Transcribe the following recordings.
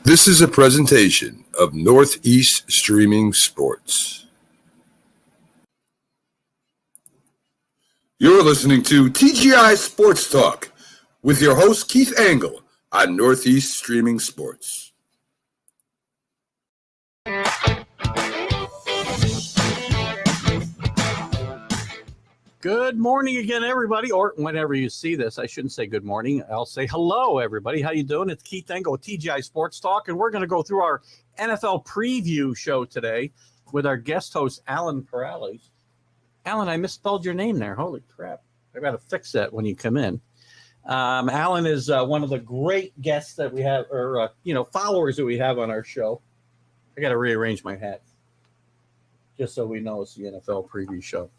This is a presentation of Northeast Streaming Sports. You're listening to TGI Sports Talk with your host Keith Angle on Northeast Streaming Sports. Good morning again, everybody, or whenever you see this. I shouldn't say good morning. I'll say hello, everybody. How you doing? It's Keith Angle with TGI Sports Talk, and we're going to go through our NFL preview show today with our guest host, Alan Peralez. Alan, I misspelled your name there. Holy crap. I got to fix that when you come in. Alan is one of the great guests that we have, or, followers that we have on our show. I got to rearrange my hat just so we know it's the NFL preview show.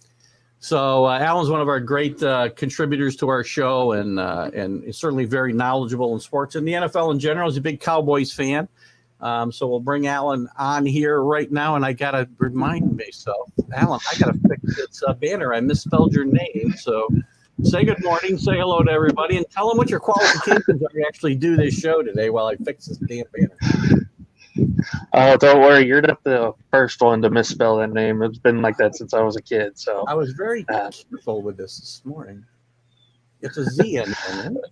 So Alan's one of our great contributors to our show, and is certainly very knowledgeable in sports and the NFL in general. He's a big Cowboys fan. So we'll bring Alan on here right now, and I got to remind myself, Alan, I got to fix this banner. I misspelled your name. So say good morning, say hello to everybody, and tell them what your qualifications are to actually do this show today while I fix this damn banner. Oh, don't worry. You're not the first one to misspell that name. It's been like that since I was a kid. So I was very careful with this morning. It's a Z in there, isn't it?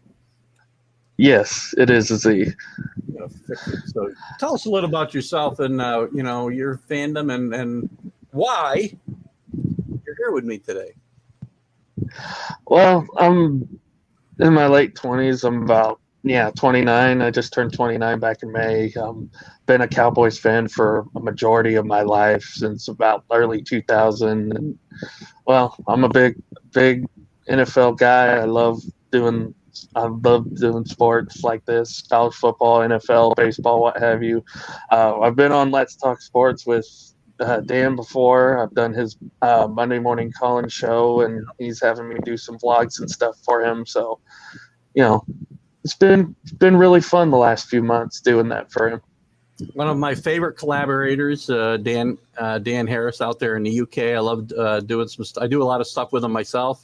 Yes, it is a Z. So tell us a little about yourself and your fandom and why you're here with me today. Well, I'm in my late 20s. I'm about 29. I just turned 29 back in May. Been a Cowboys fan for a majority of my life since about early 2000. And, well, I'm a big NFL guy. I love doing sports like this, college football, NFL, baseball, what have you. I've been on Let's Talk Sports with Dan before. I've done his Monday morning call-in show, and he's having me do some vlogs and stuff for him. So, it's been really fun the last few months doing that for him. One of my favorite collaborators, Dan Harris out there in the UK. I love doing some stuff. I do a lot of stuff with him myself.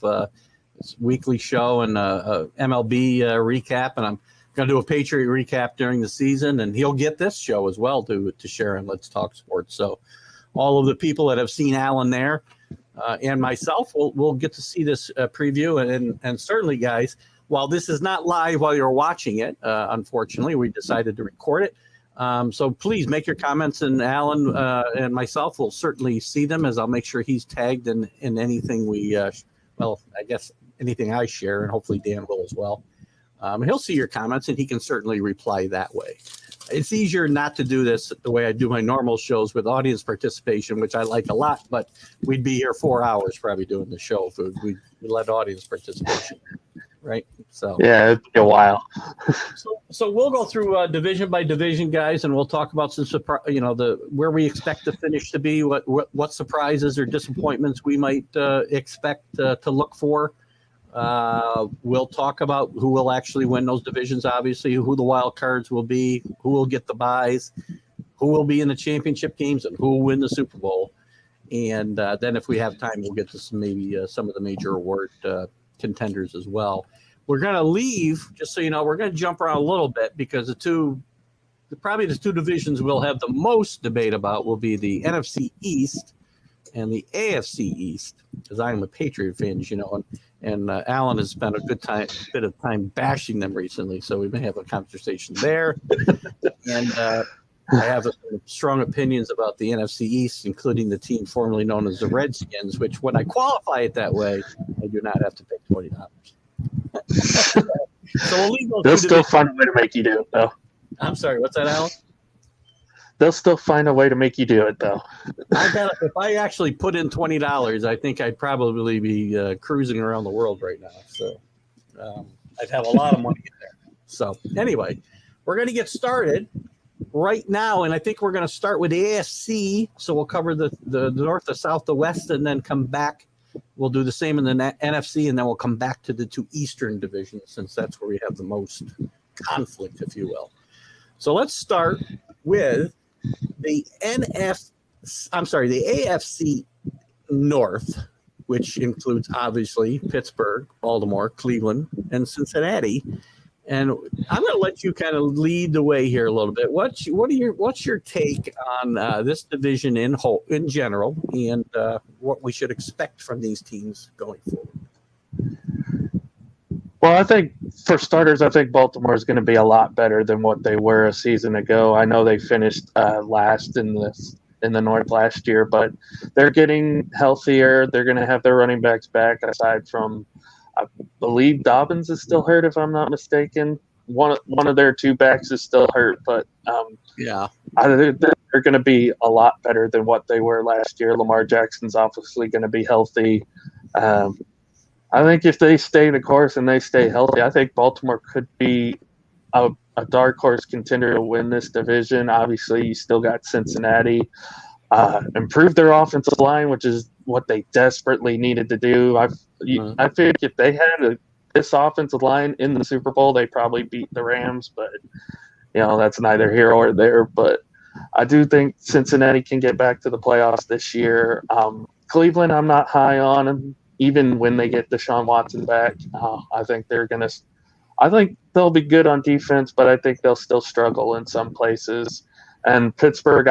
It's a weekly show and a MLB recap, and I'm going to do a Patriot recap during the season, and he'll get this show as well to share in Let's Talk Sports. So all of the people that have seen Alan there and myself will get to see this preview, and certainly, guys, while this is not live while you're watching it, unfortunately, we decided to record it. So please make your comments, and Alan and myself will certainly see them, as I'll make sure he's tagged in anything anything I share, and hopefully Dan will as well. He'll see your comments, and he can certainly reply that way. It's easier not to do this the way I do my normal shows with audience participation, which I like a lot, but we'd be here 4 hours probably doing the show if we let audience participation. Right. So yeah, it'd be a while. so we'll go through division by division, guys, and we'll talk about some where we expect the finish to be, what surprises or disappointments we might expect to look for. We'll talk about who will actually win those divisions, obviously, who the wild cards will be, who will get the buys, who will be in the championship games, and who will win the Super Bowl. And then if we have time, we'll get to some of the major award contenders as well. We're going to leave, just so you know, we're going to jump around a little bit because the two divisions we'll have the most debate about will be the NFC East and the AFC East, because I'm a Patriot fan, as you know, and Alan has spent a bit of time bashing them recently, so we may have a conversation there. And I have strong opinions about the NFC East, including the team formerly known as the Redskins, which when I qualify it that way, I do not have to pay $20. So we'll leave those. They'll still find a way to make you do it, though. I'm sorry, what's that, Alan? They'll still find a way to make you do it, though. If I actually put in $20, I think I'd probably be cruising around the world right now. So I'd have a lot of money in there. So anyway, we're going to get started right now, and I think we're going to start with the AFC. So we'll cover the north, the south, the west, and then come back. We'll do the same in the NFC, and then we'll come back to the two Eastern divisions, since that's where we have the most conflict, if you will. So let's start with the AFC North, which includes obviously Pittsburgh, Baltimore, Cleveland, and Cincinnati. And I'm going to let you kind of lead the way here a little bit. What's your take on this division in general, and what we should expect from these teams going forward? Well, I think for starters, I think Baltimore is going to be a lot better than what they were a season ago. I know they finished last in the North last year, but they're getting healthier. They're going to have their running backs back. Aside from, I believe Dobbins is still hurt, if I'm not mistaken. One of their two backs is still hurt, but yeah, they're going to be a lot better than what they were last year. Lamar Jackson's obviously going to be healthy. I think if they stay the course and they stay healthy, I think Baltimore could be a dark horse contender to win this division. Obviously, you still got Cincinnati. Improve their offensive line, which is what they desperately needed to do. I think if they had this offensive line in the Super Bowl, they probably beat the Rams, but that's neither here or there. But I do think Cincinnati can get back to the playoffs this year. Cleveland, I'm not high on them. Even when they get Deshaun Watson back, I think they'll be good on defense, but I think they'll still struggle in some places. And Pittsburgh,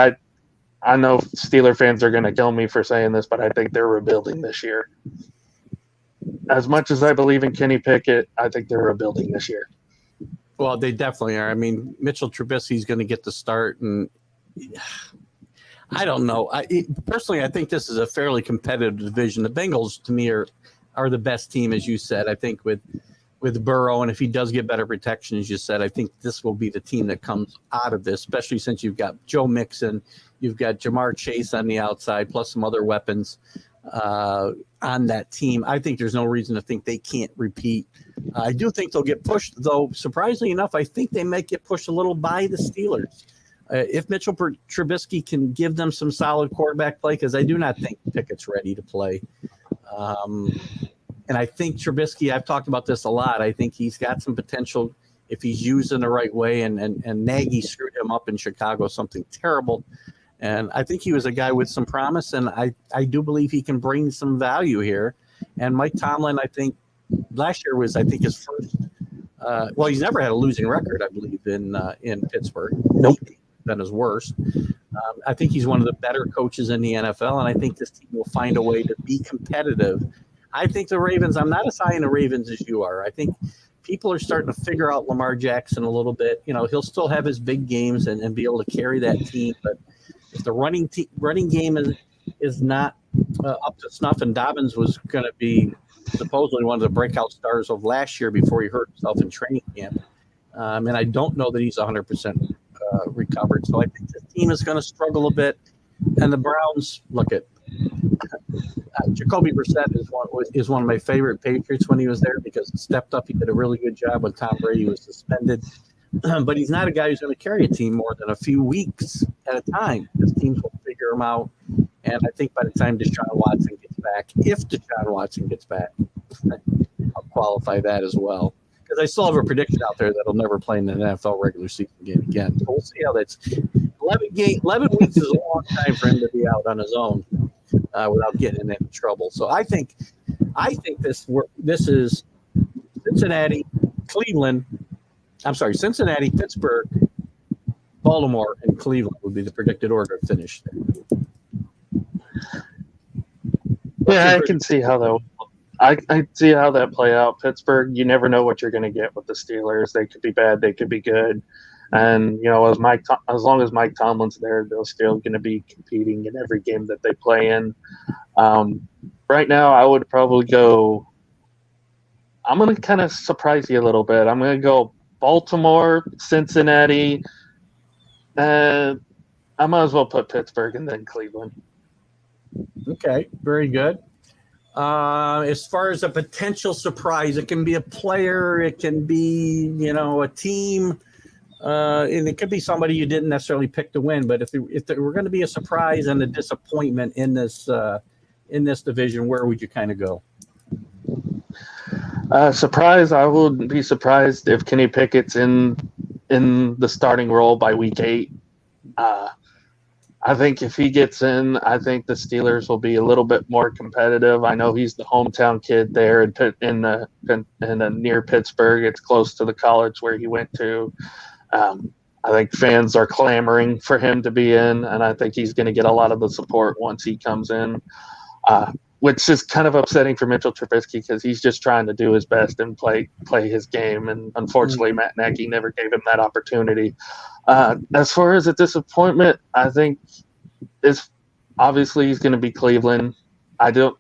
I know Steeler fans are going to kill me for saying this, but I think they're rebuilding this year. As much as I believe in Kenny Pickett, I think they're rebuilding this year. Well, they definitely are. I mean, Mitchell Trubisky's going to get the start, and I don't know. Personally, I think this is a fairly competitive division. The Bengals, to me, are the best team, as you said. I think with Burrow, and if he does get better protection, as you said, I think this will be the team that comes out of this, especially since you've got Joe Mixon, you've got Jamar Chase on the outside, plus some other weapons on that team. I think there's no reason to think they can't repeat. I do think they'll get pushed, though. Surprisingly enough, I think they might get pushed a little by the Steelers. If Mitchell Trubisky can give them some solid quarterback play, because I do not think Pickett's ready to play. And I think Trubisky, I've talked about this a lot, I think he's got some potential if he's used in the right way. And Nagy screwed him up in Chicago, something terrible. And I think he was a guy with some promise, and I do believe he can bring some value here. And Mike Tomlin, I think, last year was, his first. He's never had a losing record, I believe, in Pittsburgh. Nope. Than his worst. I think he's one of the better coaches in the NFL, and I think this team will find a way to be competitive. I think the Ravens, I'm not as high in the Ravens as you are. I think people are starting to figure out Lamar Jackson a little bit. He'll still have his big games and be able to carry that team, but if the running game is not up to snuff, and Dobbins was going to be supposedly one of the breakout stars of last year before he hurt himself in training camp, and I don't know that he's 100% recovered. So I think the team is going to struggle a bit. And the Browns, look at Jacoby Brissett is one of my favorite Patriots when he was there, because he stepped up. He did a really good job when Tom Brady was suspended. But he's not a guy who's going to carry a team more than a few weeks at a time. His teams will figure him out. And I think by the time Deshaun Watson gets back, if Deshaun Watson gets back, I'll qualify that as well. Because I still have a prediction out there that he'll never play in an NFL regular season game again. So we'll see how that's 11 weeks is a long time for him to be out on his own without getting in any trouble. So I think this is Cincinnati, Pittsburgh, Baltimore, and Cleveland would be the predicted order of finish there. Yeah, I can see how that. I see how that play out. Pittsburgh, you never know what you're going to get with the Steelers. They could be bad, they could be good, and as long as Mike Tomlin's there, they're still going to be competing in every game that they play in. Right now, I would probably go. I'm going to kind of surprise you a little bit. I'm going to go Baltimore, Cincinnati. I might as well put Pittsburgh and then Cleveland. Okay, very good. As far as a potential surprise, it can be a player, it can be, a team, and it could be somebody you didn't necessarily pick to win. But if there were going to be a surprise and a disappointment in this division, where would you kind of go? Surprise! I wouldn't be surprised if Kenny Pickett's in the starting role by week 8. I think if he gets in, I think the Steelers will be a little bit more competitive. I know he's the hometown kid there in near Pittsburgh. It's close to the college where he went to. I think fans are clamoring for him to be in, and I think he's going to get a lot of the support once he comes in, which is kind of upsetting for Mitchell Trubisky because he's just trying to do his best and play his game, and unfortunately Matt Nagy never gave him that opportunity. As far as a disappointment, I think it's obviously he's going to be Cleveland. I don't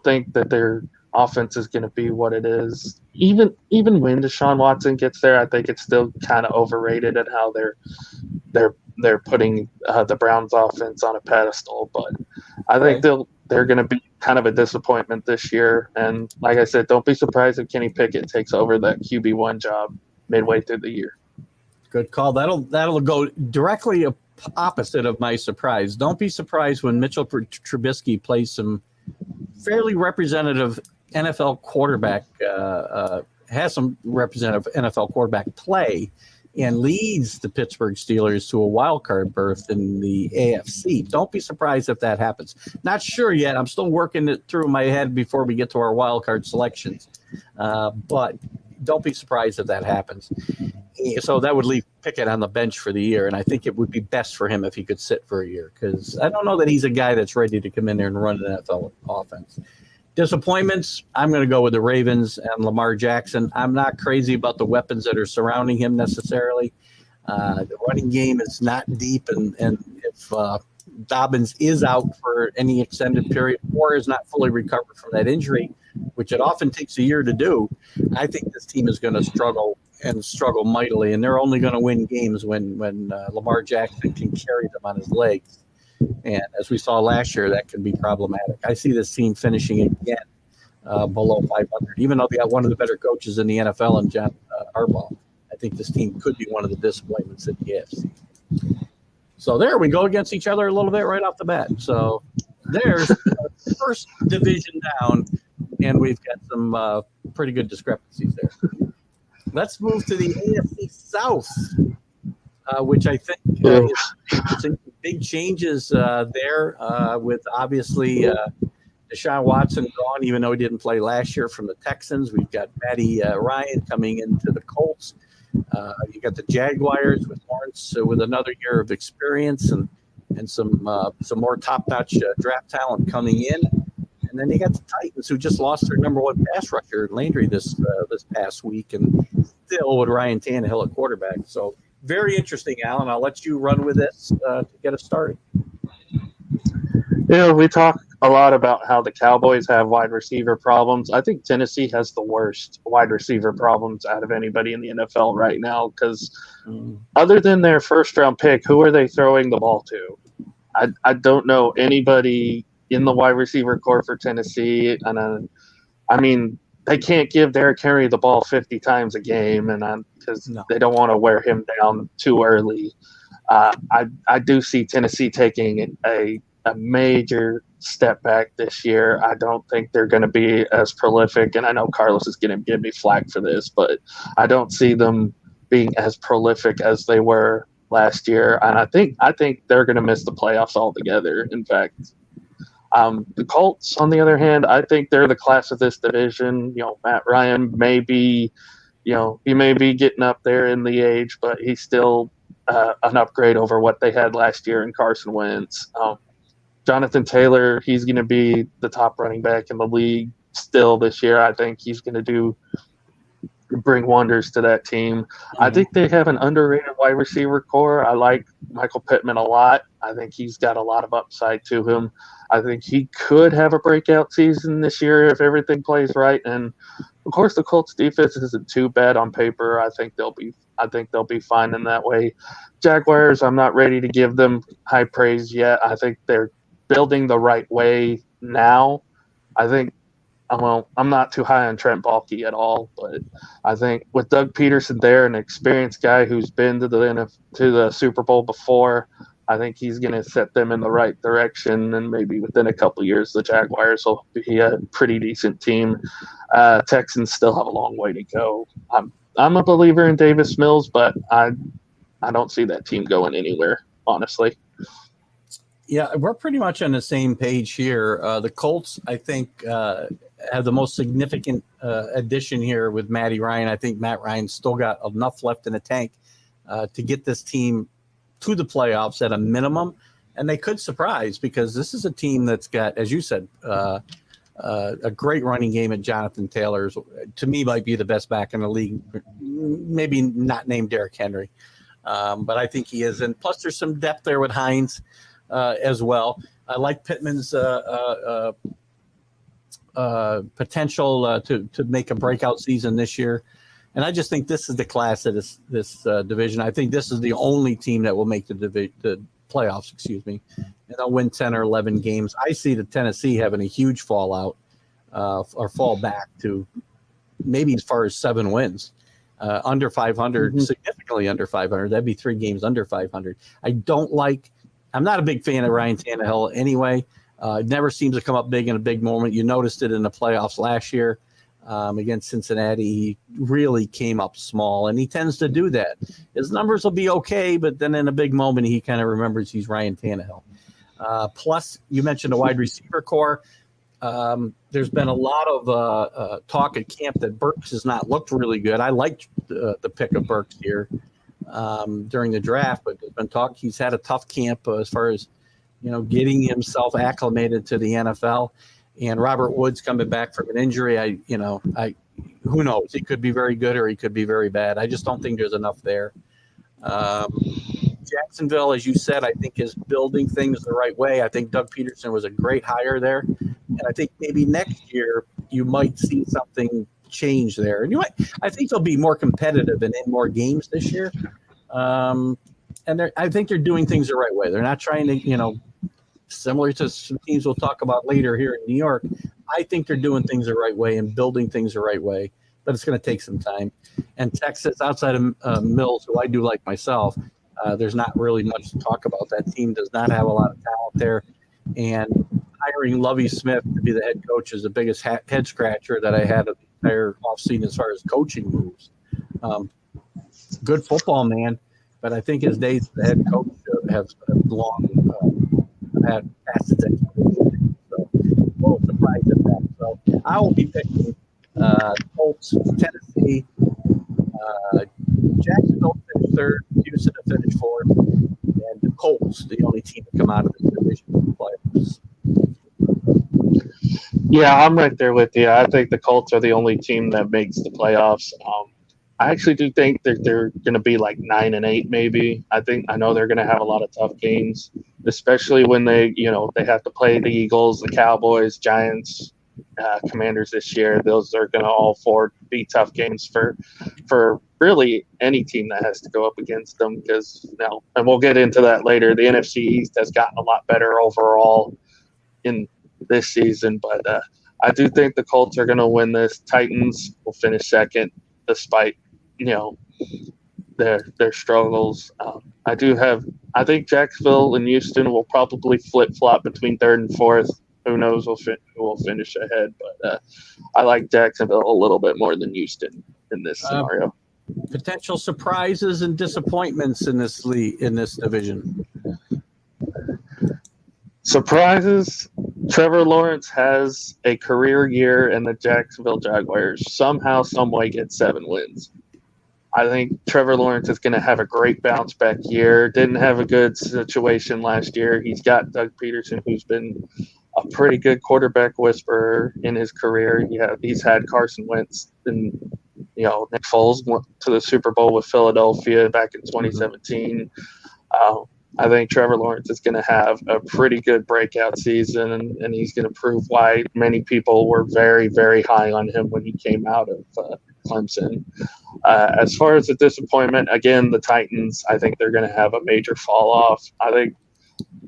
think that their offense is going to be what it is. Even when Deshaun Watson gets there, I think it's still kind of overrated at how they're putting the Browns offense on a pedestal. But I think they're going to be kind of a disappointment this year. And like I said, don't be surprised if Kenny Pickett takes over that QB1 job midway through the year. Good call. That'll go directly opposite of my surprise. Don't be surprised when Mitchell Trubisky plays some fairly representative NFL quarterback, has some representative NFL quarterback play, and leads the Pittsburgh Steelers to a wild card berth in the AFC. Don't be surprised if that happens. Not sure yet. I'm still working it through my head before we get to our wild card selections. But don't be surprised if that happens. So that would leave Pickett on the bench for the year, and I think it would be best for him if he could sit for a year because I don't know that he's a guy that's ready to come in there and run an NFL offense. Disappointments, I'm going to go with the Ravens and Lamar Jackson. I'm not crazy about the weapons that are surrounding him necessarily. The running game is not deep, and if Dobbins is out for any extended period or is not fully recovered from that injury, which it often takes a year to do, I think this team is going to struggle mightily, and they're only going to win games when Lamar Jackson can carry them on his legs. And as we saw last year, that can be problematic. I see this team finishing again below 500, even though they got one of the better coaches in the NFL in John Harbaugh. I think this team could be one of the disappointments in the AFC. So there we go against each other a little bit right off the bat. So there's the first division down, and we've got some pretty good discrepancies there. Let's move to the AFC South, which I think is some big changes there with obviously Deshaun Watson gone, even though he didn't play last year from the Texans. We've got Matty Ryan coming into the Colts. You got the Jaguars with Lawrence with another year of experience and some more top-notch draft talent coming in. And then you got the Titans, who just lost their number one pass rusher, Landry, this past week, and still with Ryan Tannehill at quarterback. So very interesting, Alan. I'll let you run with this to get us started. We talk a lot about how the Cowboys have wide receiver problems. I think Tennessee has the worst wide receiver problems out of anybody in the NFL right now because other than their first-round pick, who are they throwing the ball to? I don't know anybody in the wide receiver core for Tennessee. And I mean, they can't give Derrick Henry the ball 50 times a game because they don't want to wear him down too early. I do see Tennessee taking a major step back this year. I don't think they're going to be as prolific, and I know Carlos is going to give me flack for this, but I don't see them being as prolific as they were last year, and I think they're going to miss the playoffs altogether. In fact, the Colts, on the other hand, I think they're the class of this division. Matt Ryan may be, he may be getting up there in the age, but he's still an upgrade over what they had last year in Carson Wentz. Jonathan Taylor, he's going to be the top running back in the league still this year. I think he's going to bring wonders to that team. Mm-hmm. I think they have an underrated wide receiver core. I like Michael Pittman a lot. I think he's got a lot of upside to him. I think he could have a breakout season this year if everything plays right. And of course, the Colts defense isn't too bad on paper. I think they'll be fine in that way. Jaguars, I'm not ready to give them high praise yet. I think they're building the right way now. I think, I'm not too high on Trent Baalke at all, but I think with Doug Peterson there, an experienced guy who's been to the Super Bowl before, I think he's going to set them in the right direction, and maybe within a couple of years, the Jaguars will be a pretty decent team. Texans still have a long way to go. I'm a believer in Davis Mills, but I don't see that team going anywhere, honestly. Yeah, we're pretty much on the same page here. The Colts, I think, have the most significant addition here with Matty Ryan. I think Matt Ryan's still got enough left in the tank to get this team to the playoffs at a minimum. And they could surprise because this is a team that's got, as you said, a great running game at Jonathan Taylor's. To me, might be the best back in the league. Maybe not named Derrick Henry, but I think he is. And plus, there's some depth there with Hines as well. I like Pittman's potential to make a breakout season this year. And I just think this is the class of this division. I think this is the only team that will make the playoffs, and they'll win 10 or 11 games. I see the Tennessee having a huge fallout or fall back to maybe as far as 7 wins, under 500, significantly under 500. That'd be 3 games under 500. I'm not a big fan of Ryan Tannehill anyway. It never seems to come up big in a big moment. You noticed it in the playoffs last year against Cincinnati. He really came up small, and he tends to do that. His numbers will be okay, but then in a big moment, he kind of remembers he's Ryan Tannehill. Plus, you mentioned the wide receiver core. There's been a lot of talk at camp that Burks has not looked really good. I liked the pick of Burks here during the draft, but there's been talk he's had a tough camp as far as getting himself acclimated to the NFL. And Robert Woods coming back from an injury, who knows? He could be very good or he could be very bad. I just don't think there's enough there. Jacksonville, as you said, I think is building things the right way. I think Doug Peterson was a great hire there. And I think maybe next year you might see something change there. And I think they'll be more competitive and in more games this year. And I think they're doing things the right way. They're not trying to, similar to some teams we'll talk about later here in New York. I think they're doing things the right way and building things the right way, but it's going to take some time. And Texas, outside of Mills, who I do like myself, there's not really much to talk about. That team does not have a lot of talent there. And hiring Lovie Smith to be the head coach is the biggest head scratcher that I had of the entire offseason as far as coaching moves. Good football man, but I think his days as the head coach have long had past its expectations. So, a little surprised at that. So, I will be picking Colts, Tennessee, Jacksonville finish 3rd, Houston to finish 4th, and the Colts, the only team to come out of this division in the playoffs. Yeah, I'm right there with you. I think the Colts are the only team that makes the playoffs. I actually do think that they're going to be like 9-8, maybe. I know they're going to have a lot of tough games, especially when they have to play the Eagles, the Cowboys, Giants, Commanders this year. Those are going to all 4 be tough games for really any team that has to go up against them. Because and we'll get into that later. The NFC East has gotten a lot better overall in this season, but I do think the Colts are going to win this. Titans will finish 2nd, despite their struggles. I think Jacksonville and Houston will probably flip-flop between 3rd and 4th. Who knows who will finish ahead, but I like Jacksonville a little bit more than Houston in this scenario. Potential surprises and disappointments in this division. Surprises. Trevor Lawrence has a career year, and the Jacksonville Jaguars somehow, someway get 7 wins. I think Trevor Lawrence is going to have a great bounce back year. Didn't have a good situation last year. He's got Doug Peterson, who's been a pretty good quarterback whisperer in his career. He's had Carson Wentz, and Nick Foles went to the Super Bowl with Philadelphia back in 2017. I think Trevor Lawrence is going to have a pretty good breakout season, and he's going to prove why many people were very, very high on him when he came out of Clemson. As far as the disappointment, again, the Titans, I think they're going to have a major fall off. I think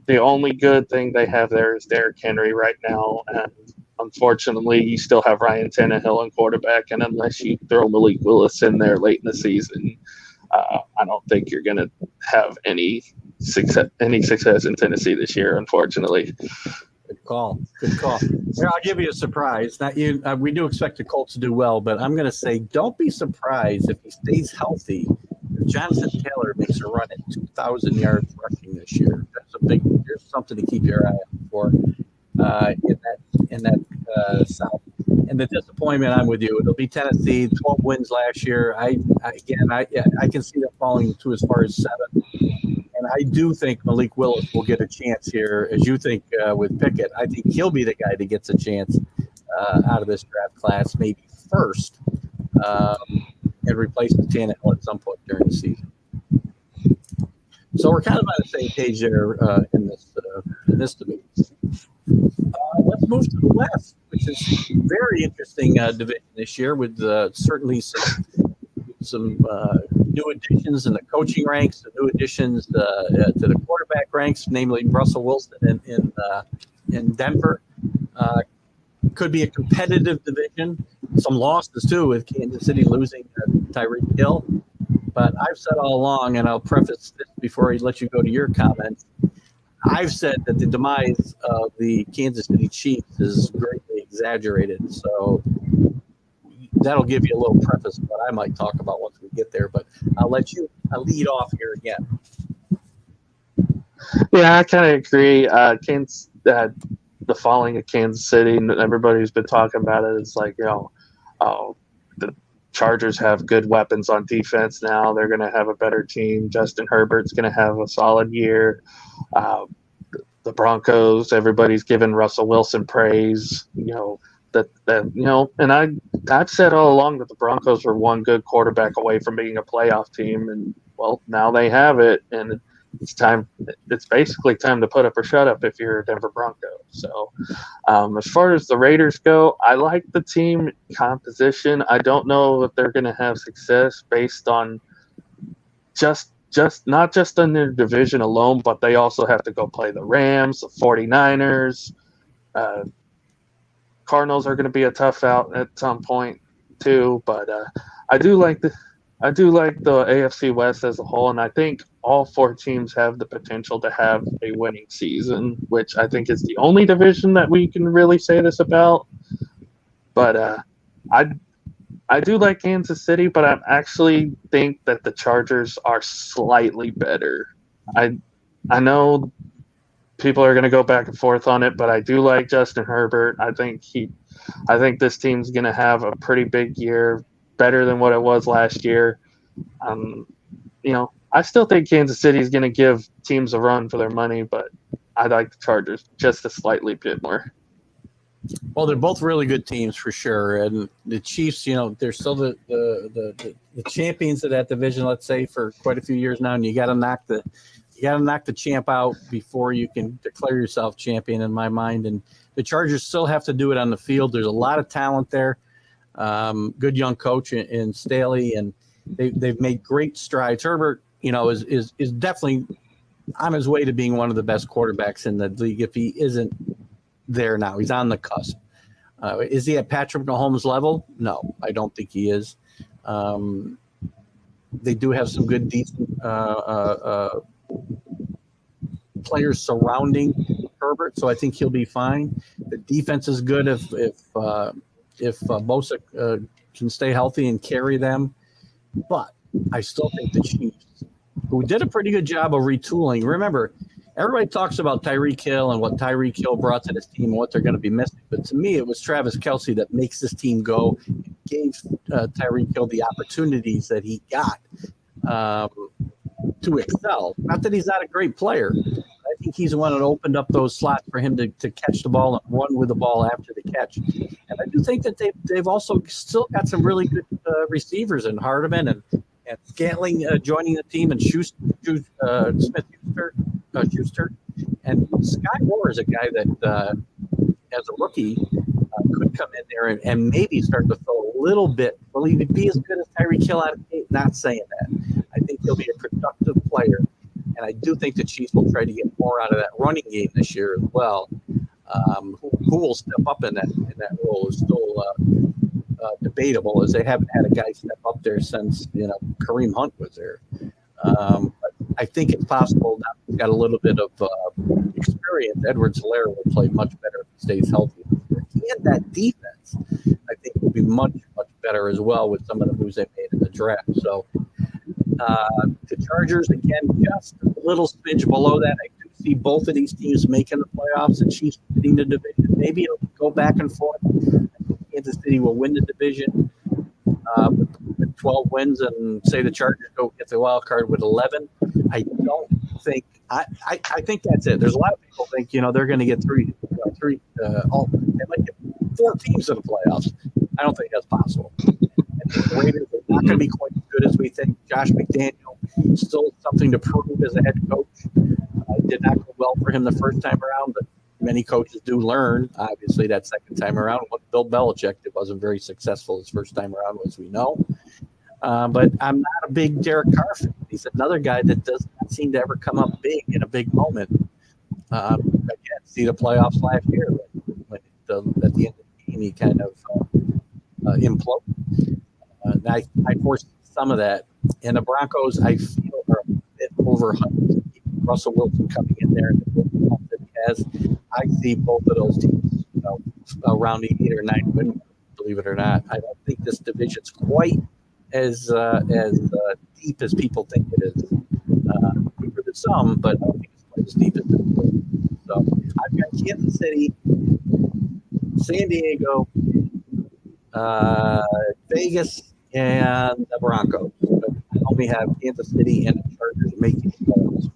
the only good thing they have there is Derrick Henry right now, and unfortunately, you still have Ryan Tannehill in quarterback, and unless you throw Malik Willis in there late in the season, I don't think you're going to have any success in Tennessee this year, unfortunately. Good call. Here, I'll give you a surprise. Not you. We do expect the Colts to do well, but I'm going to say don't be surprised if he stays healthy If Jonathan Taylor makes a run at 2,000 yards rushing this year, there's something to keep your eye out for in that South. And the disappointment, I'm with you. It'll be Tennessee, 12 wins last year. I can see them falling to as far as 7. And I do think Malik Willis will get a chance here, as you think with Pickett. I think he'll be the guy that gets a chance out of this draft class, maybe first, and replaces Tannehill at some point during the season. So we're kind of on the same page there in this debate. Let's move to the West, which is a very interesting division this year, with certainly some new additions in the coaching ranks, the new additions to the quarterback ranks, namely Russell Wilson in Denver. Could be a competitive division. Some losses too, with Kansas City losing Tyreek Hill. But I've said all along, and I'll preface this before I let you go to your comments, I've said that the demise of the Kansas City Chiefs is greatly exaggerated. So that'll give you a little preface of what I might talk about once we get there. But I'll let you lead off here again. Yeah, I kind of agree. The falling of Kansas City, and everybody's been talking about it. It's like, the Chargers have good weapons on defense now. They're going to have a better team. Justin Herbert's going to have a solid year. The Broncos, everybody's giving Russell Wilson praise. And I've said all along that the Broncos were one good quarterback away from being a playoff team, and well, now they have it, and it's time. It's basically time to put up or shut up if you're a Denver Bronco. So, as far as the Raiders go, I like the team composition. I don't know if they're going to have success based on just not just in their division alone, but they also have to go play the Rams, the 49ers. Cardinals are going to be a tough out at some point too, but I do like the AFC West as a whole, and I think all 4 teams have the potential to have a winning season, which I think is the only division that we can really say this about. But I do like Kansas City, but I actually think that the Chargers are slightly better. I know people are going to go back and forth on it, but I do like Justin Herbert. I think this team's going to have a pretty big year, better than what it was last year. I still think Kansas City is going to give teams a run for their money, but I like the Chargers just a slightly bit more. Well, they're both really good teams for sure, and the Chiefs, they're still the champions of that division. Let's say for quite a few years now, and you got to knock the champ out before you can declare yourself champion, in my mind. And the Chargers still have to do it on the field. There's a lot of talent there. Good young coach in Staley, and they've made great strides. Herbert, is definitely on his way to being one of the best quarterbacks in the league. If he isn't there now, he's on the cusp. Is he at Patrick Mahomes' level? No, I don't think he is. They do have some good, decent players surrounding Herbert, so I think he'll be fine. The defense is good if Bosa can stay healthy and carry them. But I still think the Chiefs, who did a pretty good job of retooling. Remember, everybody talks about Tyreek Hill and what Tyreek Hill brought to this team and what they're going to be missing. But to me, it was Travis Kelce that makes this team go and gave Tyreek Hill the opportunities that he got to excel. Not that he's not a great player. I think he's the one that opened up those slots for him to catch the ball and run with the ball after the catch. And I do think that they've also still got some really good receivers in Hardeman and Scantling joining the team, and Smith-Schuster. And Sky Moore is a guy that, as a rookie, could come in there and maybe start to throw a little bit. Will he be as good as Tyreek Hill out of the gate? Not saying that. I think he'll be a productive player. And I do think the Chiefs will try to get more out of that running game this year as well. Who will step up in that role is still debatable, as they haven't had a guy step up there since Kareem Hunt was there. But I think it's possible that he's got a little bit of experience. Edwards-Helaire will play much better if he stays healthy. And that defense, I think, will be much, much better as well with some of the moves they made in the draft. So The Chargers, again, just a little smidge below that. I do see both of these teams making the playoffs. The Chiefs winning the division. Maybe it'll go back and forth. Kansas City will win the division with 12 wins, and say the Chargers go get the wild card with 11. I don't think I think that's it. There's a lot of people think they're going to get three. They might get 4 teams in the playoffs. I don't think that's possible. The Raiders are not going to be quite as good as we think. Josh McDaniel still something to prove as a head coach. Did not go well for him the first time around, but many coaches do learn, obviously, that second time around. What Bill Belichick did wasn't very successful his first time around, as we know. But I'm not a big Derek Carr fan. He's another guy that does not seem to ever come up big in a big moment. Again, see the playoffs last year when at the end of the game he kind of imploded. I foresee some of that. And the Broncos, I feel, are a bit overhyped. Russell Wilson coming in there and the that he has. I see both of those teams around 8 or 9 wins, believe it or not. I don't think this division's quite as deep as people think it is. Deeper than some, but I don't think it's quite as deep as it is. So I've got Kansas City, San Diego, Vegas, and the Broncos. But I only have Kansas City and the Chargers making the playoffs.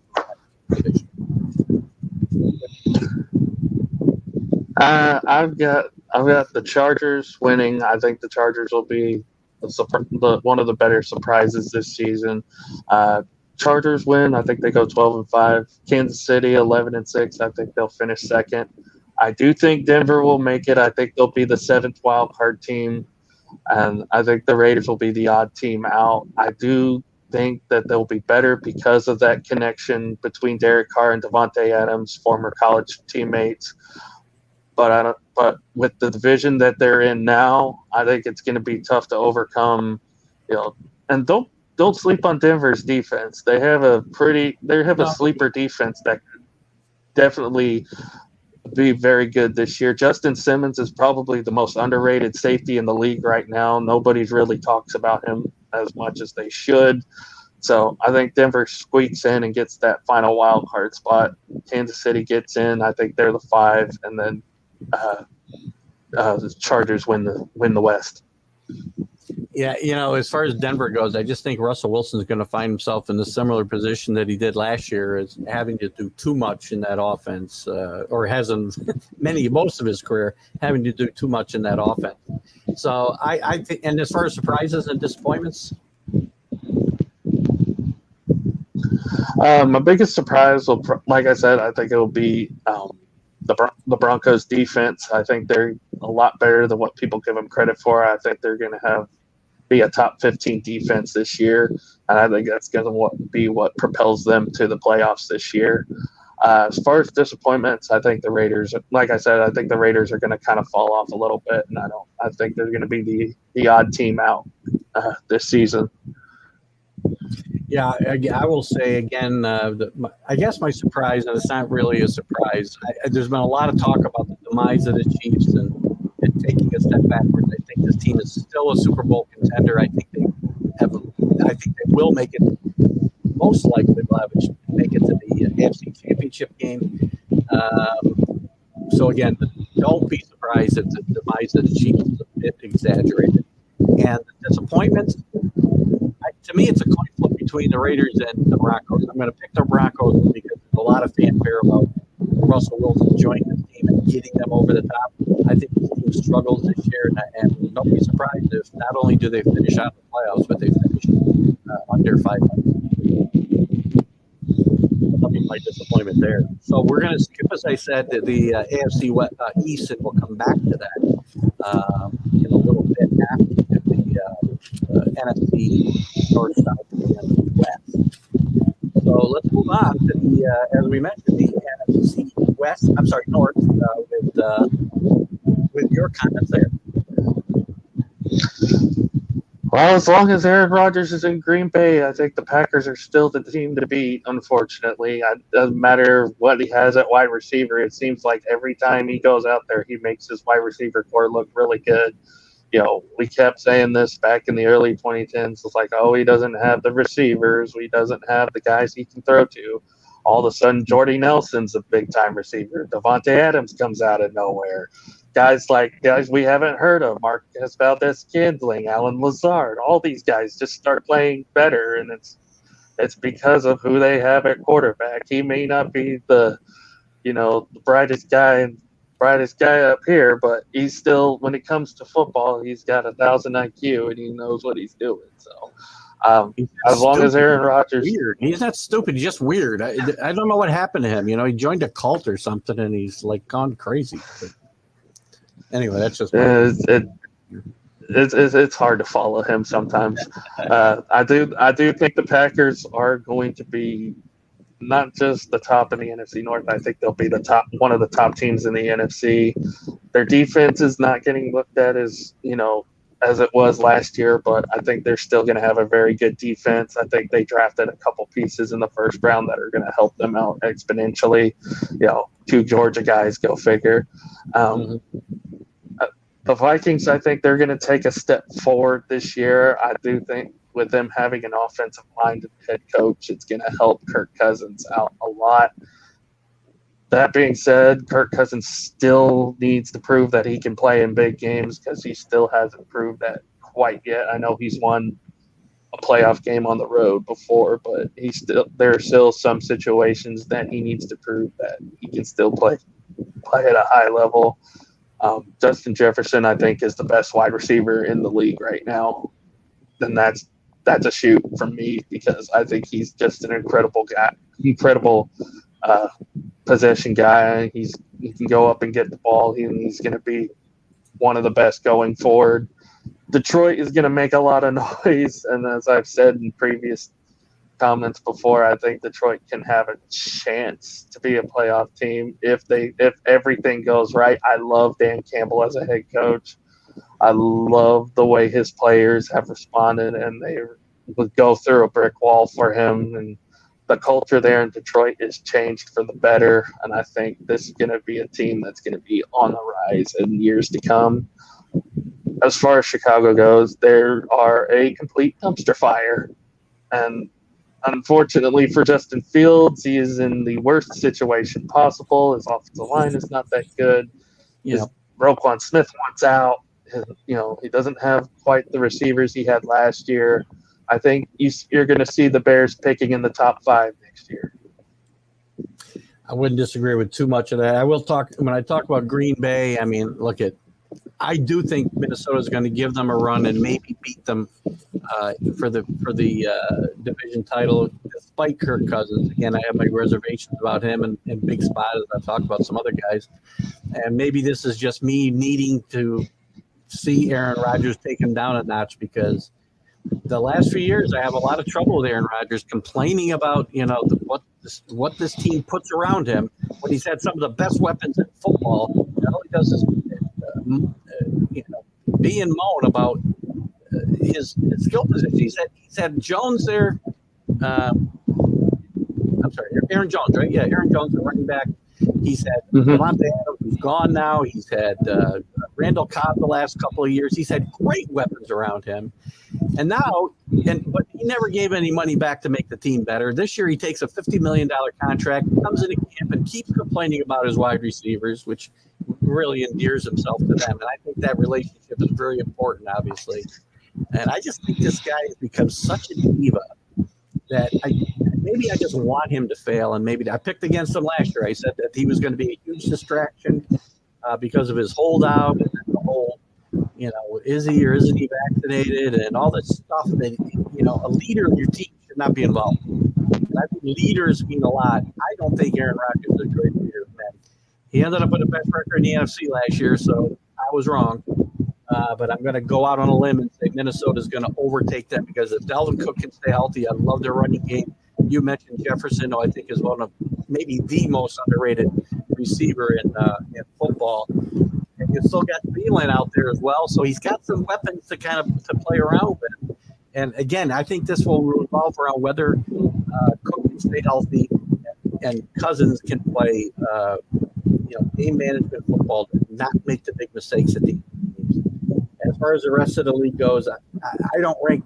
I've got the Chargers winning. I think the Chargers will be one of the better surprises this season. Chargers win. I think they go 12-5. Kansas City 11-6. I think they'll finish second. I do think Denver will make it. I think they'll be the 7th wild card team, and I think the Raiders will be the odd team out. I do think that they'll be better because of that connection between Derek Carr and Devontae Adams, former college teammates. But with the division that they're in now, I think it's going to be tough to overcome. And don't sleep on Denver's defense. They have a sleeper defense that could definitely be very good this year. Justin Simmons is probably the most underrated safety in the league right now. Nobody really talks about him as much as they should. So I think Denver squeaks in and gets that final wild card spot. Kansas City gets in. I think they're the 5, and then the Chargers win the West. Yeah, as far as Denver goes, I just think Russell Wilson's going to find himself in the similar position that he did last year, as having to do too much in that offense, or hasn't most of his career having to do too much in that offense. So I think, and as far as surprises and disappointments, my biggest surprise will, like I said, I think it will be the Broncos defense. I think they're a lot better than what people give them credit for. I think they're going to be a top 15 defense this year, and I think that's going to be what propels them to the playoffs this year. As far as disappointments, I think the Raiders, like I said, I think the Raiders are going to kind of fall off a little bit, and I think they're going to be the odd team out this season. Yeah, I will say again, I guess my surprise, and it's not really a surprise, there's been a lot of talk about the demise of the Chiefs and taking a step backwards. I think this team is still a Super Bowl contender. I think they will make it. Most likely, they'll make it to the AFC Championship game. So again, don't be surprised if the demise of the Chiefs is a bit exaggerated. And the disappointments, to me, it's a coin flip between the Raiders and the Broncos. I'm going to pick the Broncos because there's a lot of fanfare about Russell Wilson joining the team and getting them over the top. I think this team struggles this year, and don't be surprised if not only do they finish out the playoffs, but they finish under 500. That'll be my disappointment there. So we're going to skip, as I said, the AFC East, and we'll come back to that in a little bit after the NFC North, South, and West. So let's move on to the, as we mentioned, the NFC West. I'm sorry, North, with your comments there. Well, as long as Aaron Rodgers is in Green Bay, I think the Packers are still the team to beat, unfortunately. It doesn't matter what he has at wide receiver. It seems like every time he goes out there, he makes his wide receiver core look really good. we kept saying this back in the early 2010s. It's like, oh, he doesn't have the receivers. He doesn't have the guys he can throw to. All of a sudden, Jordy Nelson's a big-time receiver. Devontae Adams comes out of nowhere. Guys we haven't heard of, Marquez Valdez-Scantling, Alan Lazard, all these guys just start playing better, and it's because of who they have at quarterback. He may not be the brightest guy up here, but he's still, when it comes to football, he's got 1,000 IQ and he knows what he's doing. So as long as Aaron Rodgers, weird. He's not stupid. He's just weird. I don't know what happened to him. He joined a cult or something, and he's like gone crazy. But anyway, that's just it's hard to follow him sometimes. I do think the Packers are going to be not just the top in the NFC North. I think they'll be one of the top teams in the NFC. Their defense is not getting looked at as it was last year, but I think they're still going to have a very good defense. I think they drafted a couple pieces in the first round that are going to help them out exponentially. 2 Georgia guys, go figure. The Vikings, I think they're going to take a step forward this year. I do think with them having an offensive-minded head coach, it's going to help Kirk Cousins out a lot. That being said, Kirk Cousins still needs to prove that he can play in big games because he still hasn't proved that quite yet. I know he's won a playoff game on the road before, but there are still some situations that he needs to prove that he can still play at a high level. Justin Jefferson, I think, is the best wide receiver in the league right now. And that's a shoot from me because I think he's just an incredible guy, possession guy. He can go up and get the ball. He's going to be one of the best going forward. Detroit is going to make a lot of noise, and as I've said in previous comments before, I think Detroit can have a chance to be a playoff team if everything goes right. I love Dan Campbell as a head coach. I love the way his players have responded, and they would go through a brick wall for him. And the culture there in Detroit is changed for the better, and I think this is going to be a team that's going to be on the rise in years to come. As far as Chicago goes, they are a complete dumpster fire, and unfortunately for Justin Fields, he is in the worst situation possible. His offensive line is not that good. Roquan Smith wants out. He doesn't have quite the receivers he had last year. I think you're going to see the Bears picking in the top 5 next year. I wouldn't disagree with too much of that. I will talk when I talk about Green Bay. I mean, I do think Minnesota is going to give them a run and maybe beat them for the division title, despite Kirk Cousins. Again, I have my reservations about him and Big Spot, as I've talked about some other guys. And maybe this is just me needing to see Aaron Rodgers take him down a notch, because the last few years I have a lot of trouble with Aaron Rodgers complaining about what this team puts around him when he's had some of the best weapons in football. All he does is be and moan about his skill position. He's had Jones there. I'm sorry, Aaron Jones, right? Yeah, Aaron Jones, the running back. He's had Devontae Adams, who's gone now. He's had Randall Cobb the last couple of years. He's had great weapons around him. And now, but he never gave any money back to make the team better. This year, he takes a $50 million contract, comes into camp, and keeps complaining about his wide receivers, which really endears himself to them. And I think that relationship is very important, obviously. And I just think this guy has become such a diva that maybe I just want him to fail. And maybe I picked against him last year. I said that he was going to be a huge distraction because of his holdout and the whole, is he or isn't he vaccinated and all that stuff that, a leader of your team should not be involved. And I think leaders mean a lot. I don't think Aaron Rodgers is a great leader, man. He ended up with the best record in the NFC last year, so I was wrong. But I'm going to go out on a limb and say Minnesota's going to overtake them, because if Dalvin Cook can stay healthy, I love their running game. You mentioned Jefferson, who I think is one of maybe the most underrated receiver in football. And you still got Thielen out there as well, so he's got some weapons to to play around with. And again, I think this will revolve around whether Cook can stay healthy and Cousins can play, game management football, not make the big mistakes at the end. And as far as the rest of the league goes, I don't rank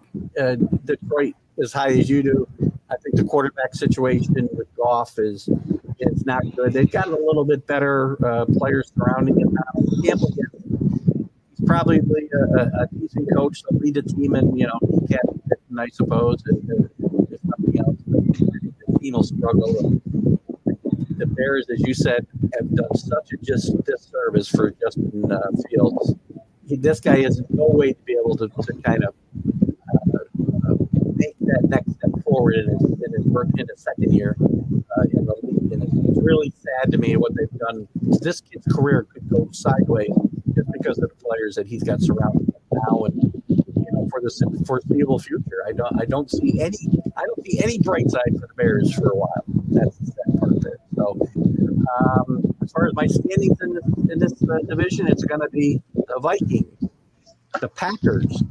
Detroit as high as you do. I think the quarterback situation with Goff is not good. They've gotten a little bit better players surrounding him now. Campbell, he's probably a decent coach to lead the team, and he can't, I suppose, and if nothing else. But the team will struggle. The Bears, as you said, have done such a disservice for Justin Fields. This guy has no way to be able to kind of make that next step forward in his second year in the league. And it's really sad to me what they've done. This kid's career could go sideways just because of the players that he's got surrounded now, and for the foreseeable future. I don't see any bright side for the Bears for a while. That's the sad part there. So as far as my standings in this division, it's going to be the Vikings, the Packers,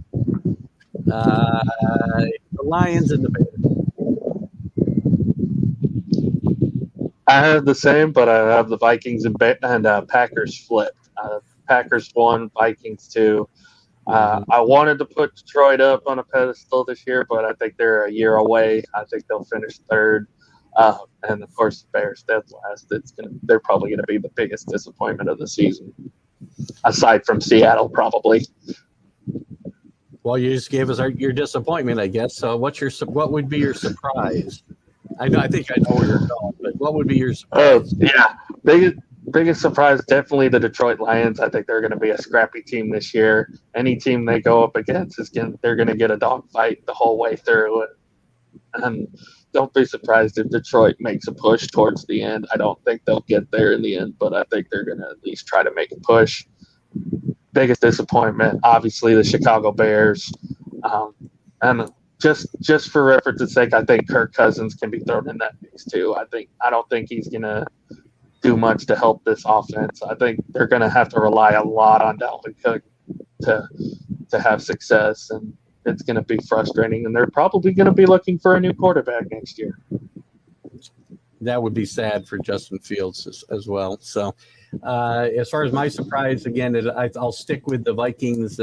the Lions, and the Bears. I have the same, but I have the Vikings and Packers flipped. Packers 1, Vikings 2. I wanted to put Detroit up on a pedestal this year, but I think they're a year away. I think they'll finish third. And of course, the Bears dead last. They're probably going to be the biggest disappointment of the season, aside from Seattle, probably. Well, you just gave us your disappointment, I guess. So, what would be your surprise? I think I know where you're going, but what would be your surprise? Biggest surprise, definitely the Detroit Lions. I think they're going to be a scrappy team this year. Any team they go up against they're going to get a dogfight the whole way through. And don't be surprised if Detroit makes a push towards the end. I don't think they'll get there in the end, but I think they're going to at least try to make a push. Biggest disappointment, obviously, the Chicago Bears. And just for reference's sake, I think Kirk Cousins can be thrown in that mix too. I don't think he's going to do much to help this offense. I think they're going to have to rely a lot on Dalvin Cook to have success, and it's going to be frustrating. And they're probably going to be looking for a new quarterback next year. That would be sad for Justin Fields as well. So, as far as my surprise, again, I'll stick with the Vikings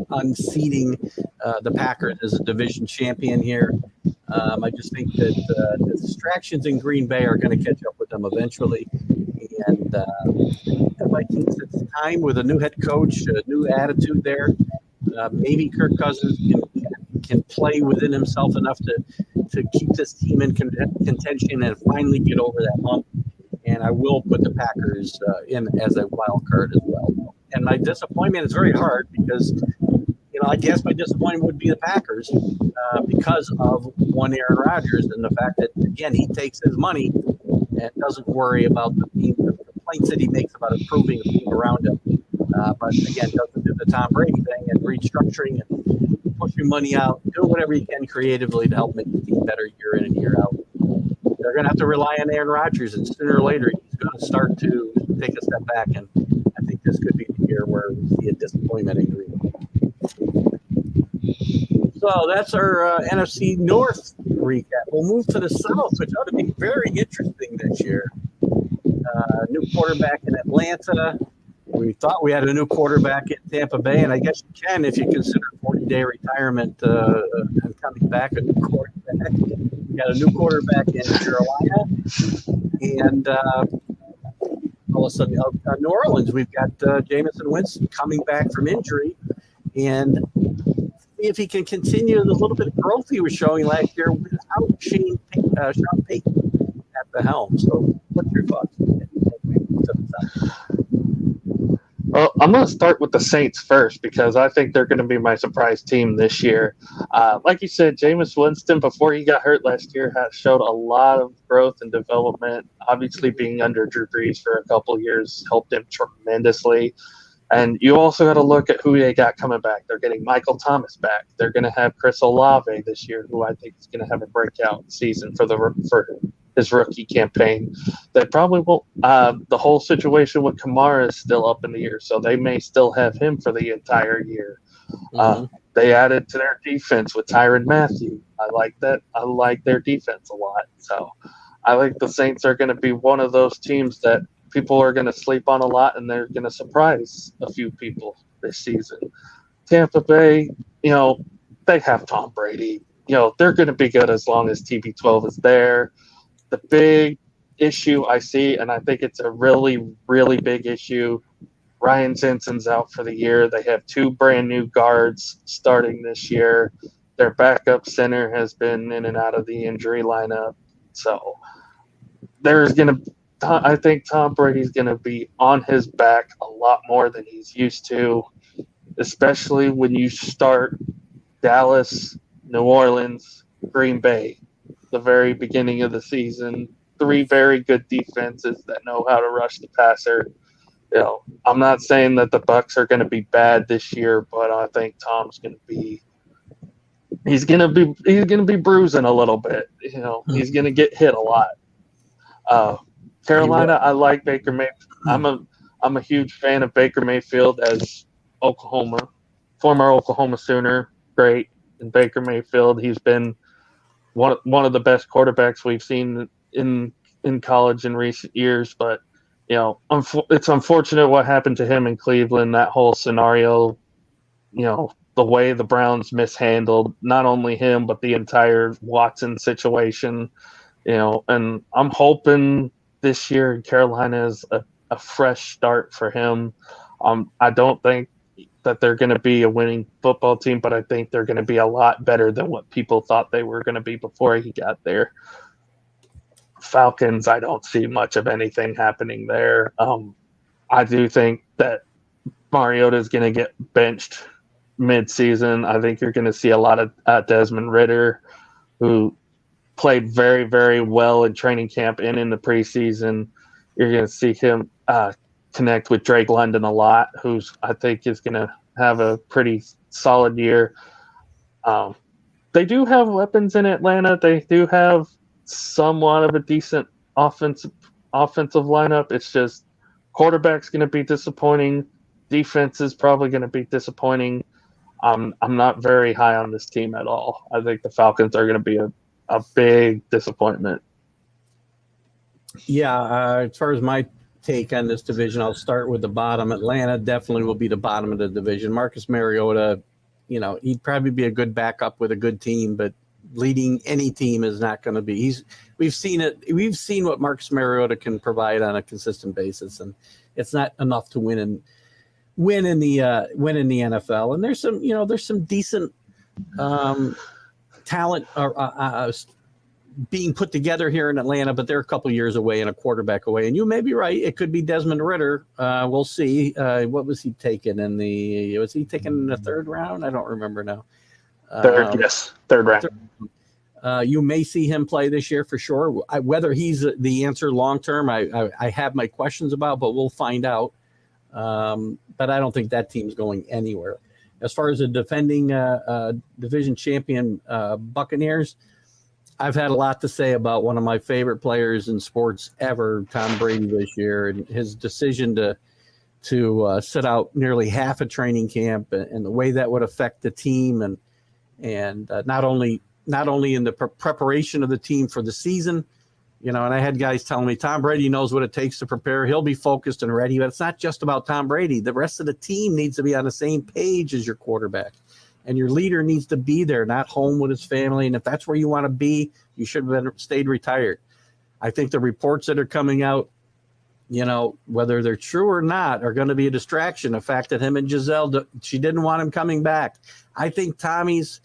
unseating the Packers as a division champion here. I just think that the distractions in Green Bay are going to catch up with them eventually. And the Vikings, it's time with a new head coach, a new attitude there. Maybe Kirk Cousins can play within himself enough to keep this team in contention and finally get over that hump. And I will put the Packers in as a wild card as well. And my disappointment is very hard because, I guess my disappointment would be the Packers because of one Aaron Rodgers and the fact that, again, he takes his money and doesn't worry about the complaints that he makes about improving the team around him. But, again, doesn't do the Tom Brady thing and restructuring and pushing money out, doing whatever he can creatively to help make the team better year in and year out. They're going to have to rely on Aaron Rodgers, and sooner or later he's going to start to take a step back. And I think this could be the year where we see a disappointment in Green Bay. So that's our NFC North recap. We'll move to the South, which ought to be very interesting this year. New quarterback in Atlanta. We thought we had a new quarterback in Tampa Bay, and I guess you can if you consider 40-day retirement and coming back a new quarterback. We got a new quarterback in Carolina, and all of a sudden, New Orleans, we've got Jameson Winston coming back from injury, and see if he can continue the little bit of growth he was showing last year without Sean Payton at the helm. So, what's your thoughts? Well, I'm going to start with the Saints first because I think they're going to be my surprise team this year. Like you said, Jameis Winston, before he got hurt last year, has showed a lot of growth and development. Obviously, being under Drew Brees for a couple of years helped him tremendously. And you also got to look at who they got coming back. They're getting Michael Thomas back. They're going to have Chris Olave this year, who I think is going to have a breakout season for his rookie campaign. They probably won't. The whole situation with Kamara is still up in the air, so they may still have him for the entire year. They added to their defense with Tyrann Mathieu. I like that. I like their defense a lot. So I think the Saints are going to be one of those teams that people are going to sleep on a lot, and they're going to surprise a few people this season. Tampa Bay, they have Tom Brady. They're going to be good as long as TB12 is there. The big issue I see, and I think it's a really, really big issue, Ryan Jensen's out for the year. They have 2 brand new guards starting this year. Their backup center has been in and out of the injury lineup. So I think Tom Brady's going to be on his back a lot more than he's used to, especially when you start Dallas, New Orleans, Green Bay, the very beginning of the season. 3 very good defenses that know how to rush the passer. I'm not saying that the Bucks are going to be bad this year, but I think Tom's going to be he's going to be bruising a little bit. He's going to get hit a lot. Carolina, I like Baker Mayfield. I'm a huge fan of Baker Mayfield as former Oklahoma Sooner. Great. And Baker Mayfield, he's been one of the best quarterbacks we've seen in college in recent years. But it's unfortunate what happened to him in Cleveland. That whole scenario, the way the Browns mishandled not only him but the entire Watson situation. And I'm hoping this year in Carolina is a fresh start for him. I don't think that they're going to be a winning football team, but I think they're going to be a lot better than what people thought they were going to be before he got there. Falcons, I don't see much of anything happening there. I do think that Mariota is going to get benched mid-season. I think you're going to see a lot of Desmond Ridder, who played very, very well in training camp and in the preseason. You're going to see him connect with Drake London a lot, who's I think is going to have a pretty solid year. They do have weapons in Atlanta. They do have somewhat of a decent offensive lineup. It's just quarterback's going to be disappointing. Defense is probably going to be disappointing. I'm not very high on this team at all. I think the Falcons are going to be a big disappointment. Yeah, as far as my take on this division, I'll start with the bottom. Atlanta definitely will be the bottom of the division. Marcus Mariota, he'd probably be a good backup with a good team, but leading any team is not going to be. We've seen it. We've seen what Marcus Mariota can provide on a consistent basis, and it's not enough to win in the NFL. And there's some decent talent being put together here in Atlanta, but they're a couple years away and a quarterback away. And you may be right; it could be Desmond Ridder. We'll see. What was he taken in the? Was he taken in the 3rd round? I don't remember now. Third round. You may see him play this year for sure. Whether he's the answer long term, I have my questions about, but we'll find out. But I don't think that team's going anywhere. As far as the defending division champion Buccaneers, I've had a lot to say about one of my favorite players in sports ever, Tom Brady, this year, and his decision to sit out nearly half a training camp, and the way that would affect the team, and not only in the preparation of the team for the season, and I had guys telling me Tom Brady knows what it takes to prepare. He'll be focused and ready, but it's not just about Tom Brady. The rest of the team needs to be on the same page as your quarterback, and your leader needs to be there, not home with his family. And if that's where you want to be, you should have stayed retired. I think the reports that are coming out, whether they're true or not, are going to be a distraction. The fact that him and Giselle, she didn't want him coming back. I think Tommy's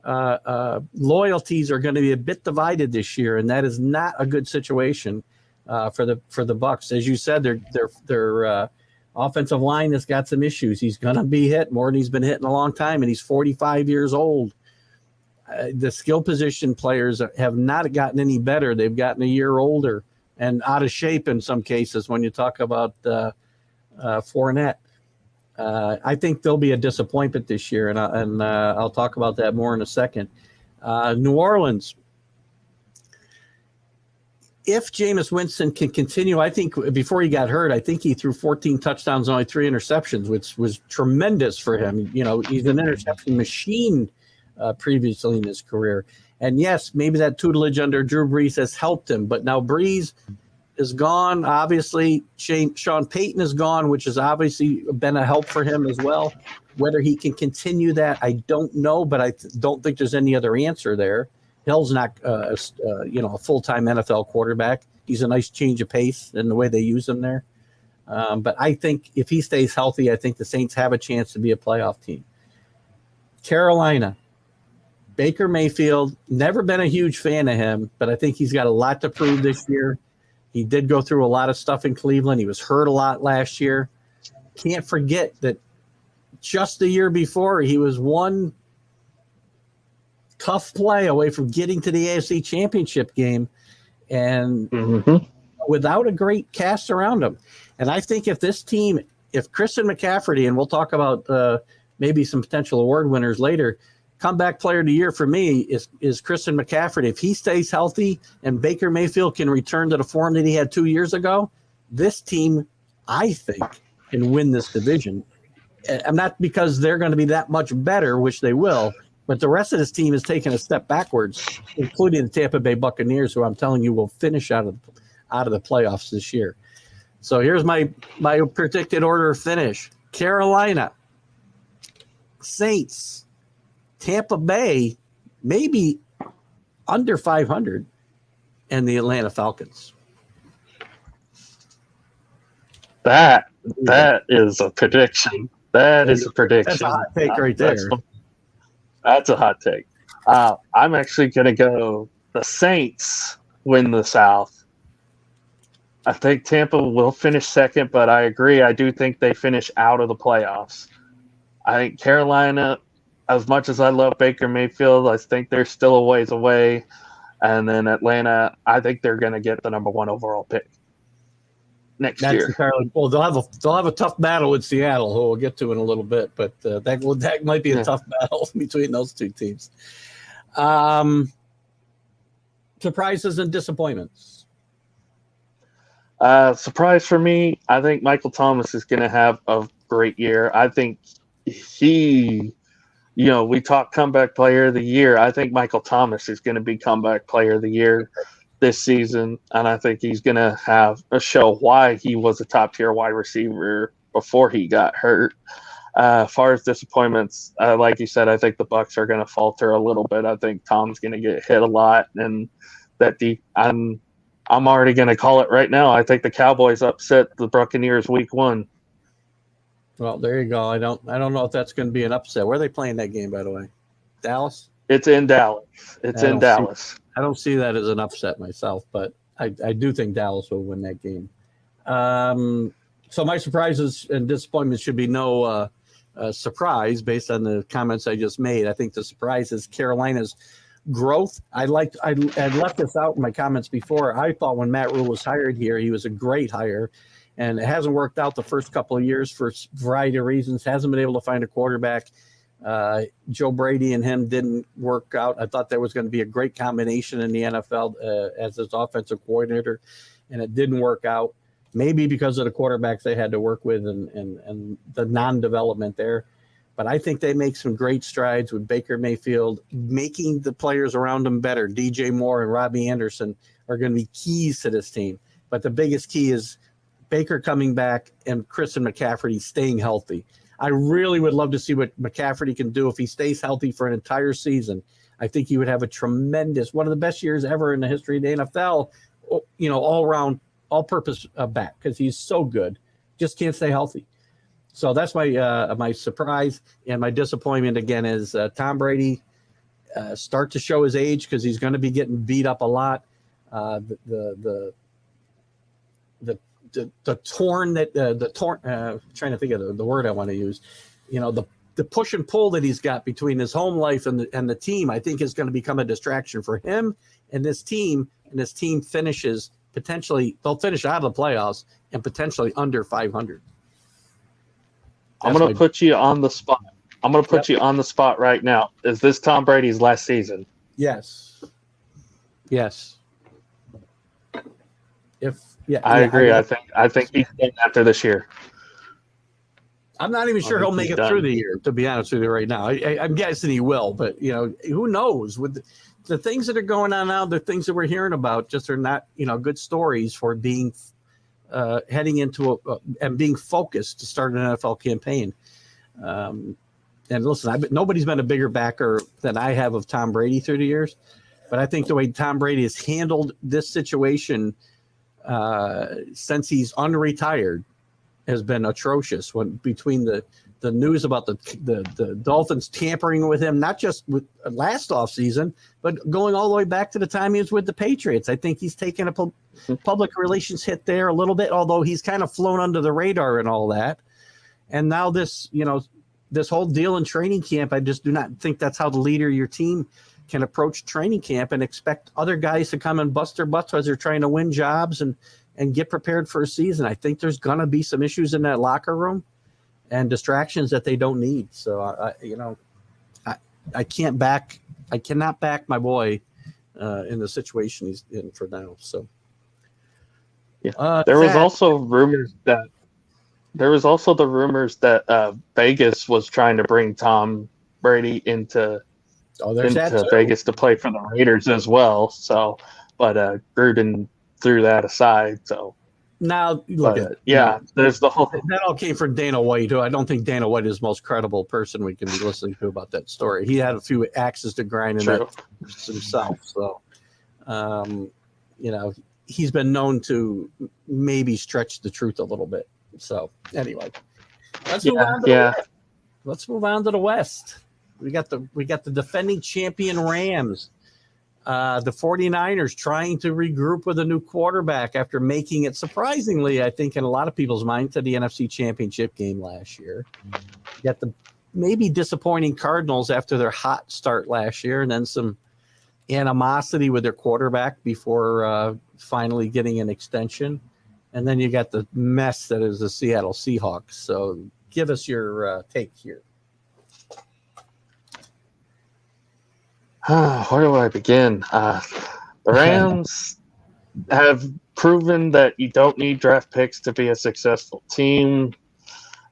loyalties are going to be a bit divided this year, and that is not a good situation for the Bucks. As you said, their offensive line has got some issues. He's going to be hit more than he's been hit in a long time, and he's 45 years old. The skill position players have not gotten any better. They've gotten a year older and out of shape in some cases when you talk about Fournette. I think they'll be a disappointment this year, and I'll talk about that more in a second. New Orleans, if Jameis Winston can continue, I think before he got hurt, I think he threw 14 touchdowns, only 3 interceptions, which was tremendous for him. He's an interception machine previously in his career. And yes, maybe that tutelage under Drew Brees has helped him, but now Brees is gone. Obviously, Sean Payton is gone, which has obviously been a help for him as well. Whether he can continue that, I don't know, but I don't think there's any other answer there. Hill's not, a full-time NFL quarterback. He's a nice change of pace in the way they use him there. But I think if he stays healthy, I think the Saints have a chance to be a playoff team. Carolina, Baker Mayfield, never been a huge fan of him, but I think he's got a lot to prove this year. He did go through a lot of stuff in Cleveland. He was hurt a lot last year. Can't forget that just the year before, he was one tough play away from getting to the AFC Championship game and without a great cast around him. And I think if this team, if Christian McCaffrey, and we'll talk about maybe some potential award winners later, comeback player of the year for me is Christian McCaffrey. If he stays healthy and Baker Mayfield can return to the form that he had 2 years ago, this team, I think, can win this division. I'm not because they're going to be that much better, which they will, but the rest of this team is taking a step backwards, including the Tampa Bay Buccaneers, who I'm telling you will finish out of the playoffs this year. So here's my predicted order of finish: Carolina, Saints, Tampa Bay, maybe under 500, and the Atlanta Falcons. That is a prediction. That is a prediction. That's a hot take right there. That's a hot take. I'm actually going to go the Saints win the South. I think Tampa will finish second, but I agree. I do think they finish out of the playoffs. I think Carolina, as much as I love Baker Mayfield, I think they're still a ways away. And then Atlanta, I think they're going to get the number 1 overall pick next year. Entirely, well, they'll have a tough battle with Seattle, who we'll get to in a little bit, but that might be a tough battle between those two teams. Surprises and disappointments. Surprise for me, I think Michael Thomas is going to have a great year. I think we talk comeback player of the year. I think Michael Thomas is going to be comeback player of the year this season, and I think he's going to have a show why he was a top-tier wide receiver before he got hurt. As far as disappointments, like you said, I think the Bucs are going to falter a little bit. I think Tom's going to get hit a lot, and I'm already going to call it right now. I think the Cowboys upset the Buccaneers week 1. Well, there you go. I don't know if that's going to be an upset. Where are they playing that game, by the way? Dallas? It's in Dallas. I don't see that as an upset myself, but I do think Dallas will win that game. So my surprises and disappointments should be no surprise based on the comments I just made. I think the surprise is Carolina's growth. I left this out in my comments before. I thought when Matt Rule was hired here, he was a great hire, and it hasn't worked out the first couple of years for a variety of reasons. Hasn't been able to find a quarterback. Joe Brady and him didn't work out. I thought there was going to be a great combination in the NFL as his offensive coordinator, and it didn't work out. Maybe because of the quarterbacks they had to work with and the non-development there. But I think they make some great strides with Baker Mayfield, making the players around him better. DJ Moore and Robbie Anderson are going to be keys to this team. But the biggest key is Baker coming back and Christian McCaffrey staying healthy. I really would love to see what McCaffrey can do if he stays healthy for an entire season. I think he would have a tremendous, one of the best years ever in the history of the NFL, all around, all-purpose back, because he's so good. Just can't stay healthy. So that's my surprise, and my disappointment again is Tom Brady start to show his age, because he's going to be getting beat up a lot. The torn trying to think of the word I want to use, the push and pull that he's got between his home life and the team, I think is going to become a distraction for him and this team. And this team finishes they'll finish out of the playoffs and potentially under 500. I'm going to put you on the spot. I'm going to put you on the spot right now. Is this Tom Brady's last season? Yes. I agree. I think he's done after this year. I'm not even sure he'll make it through the year, to be honest with you right now. I'm guessing he will, but who knows? With the things that are going on now, the things that we're hearing about just are not, good stories for being heading into and being focused to start an NFL campaign. And listen, nobody's been a bigger backer than I have of Tom Brady through the years. But I think the way Tom Brady has handled this situation since he's unretired has been atrocious. When between the news about the Dolphins tampering with him, not just with last offseason, but going all the way back to the time he was with the Patriots. I think he's taken a public relations hit there a little bit, although he's kind of flown under the radar and all that. And now this whole deal in training camp, I just do not think that's how the leader of your team can approach training camp and expect other guys to come and bust their butts as they're trying to win jobs and get prepared for a season. I think there's going to be some issues in that locker room and distractions that they don't need. So, I cannot back my boy in the situation he's in for now. So, there was also the rumors that Vegas was trying to bring Tom Brady into Vegas to play for the Raiders as well. So, but Gruden threw that aside. So now look at there's the whole that all came from Dana White, who I don't think Dana White is the most credible person we can be listening to about that story. He had a few axes to grind in that himself. So, he's been known to maybe stretch the truth a little bit. So anyway, let's move on to the West. We got the defending champion Rams. The 49ers trying to regroup with a new quarterback after making it surprisingly, I think, in a lot of people's mind, to the NFC Championship game last year. You got the maybe disappointing Cardinals after their hot start last year, and then some animosity with their quarterback before finally getting an extension. And then you got the mess that is the Seattle Seahawks. So give us your take here. Where do I begin? The Rams have proven that you don't need draft picks to be a successful team.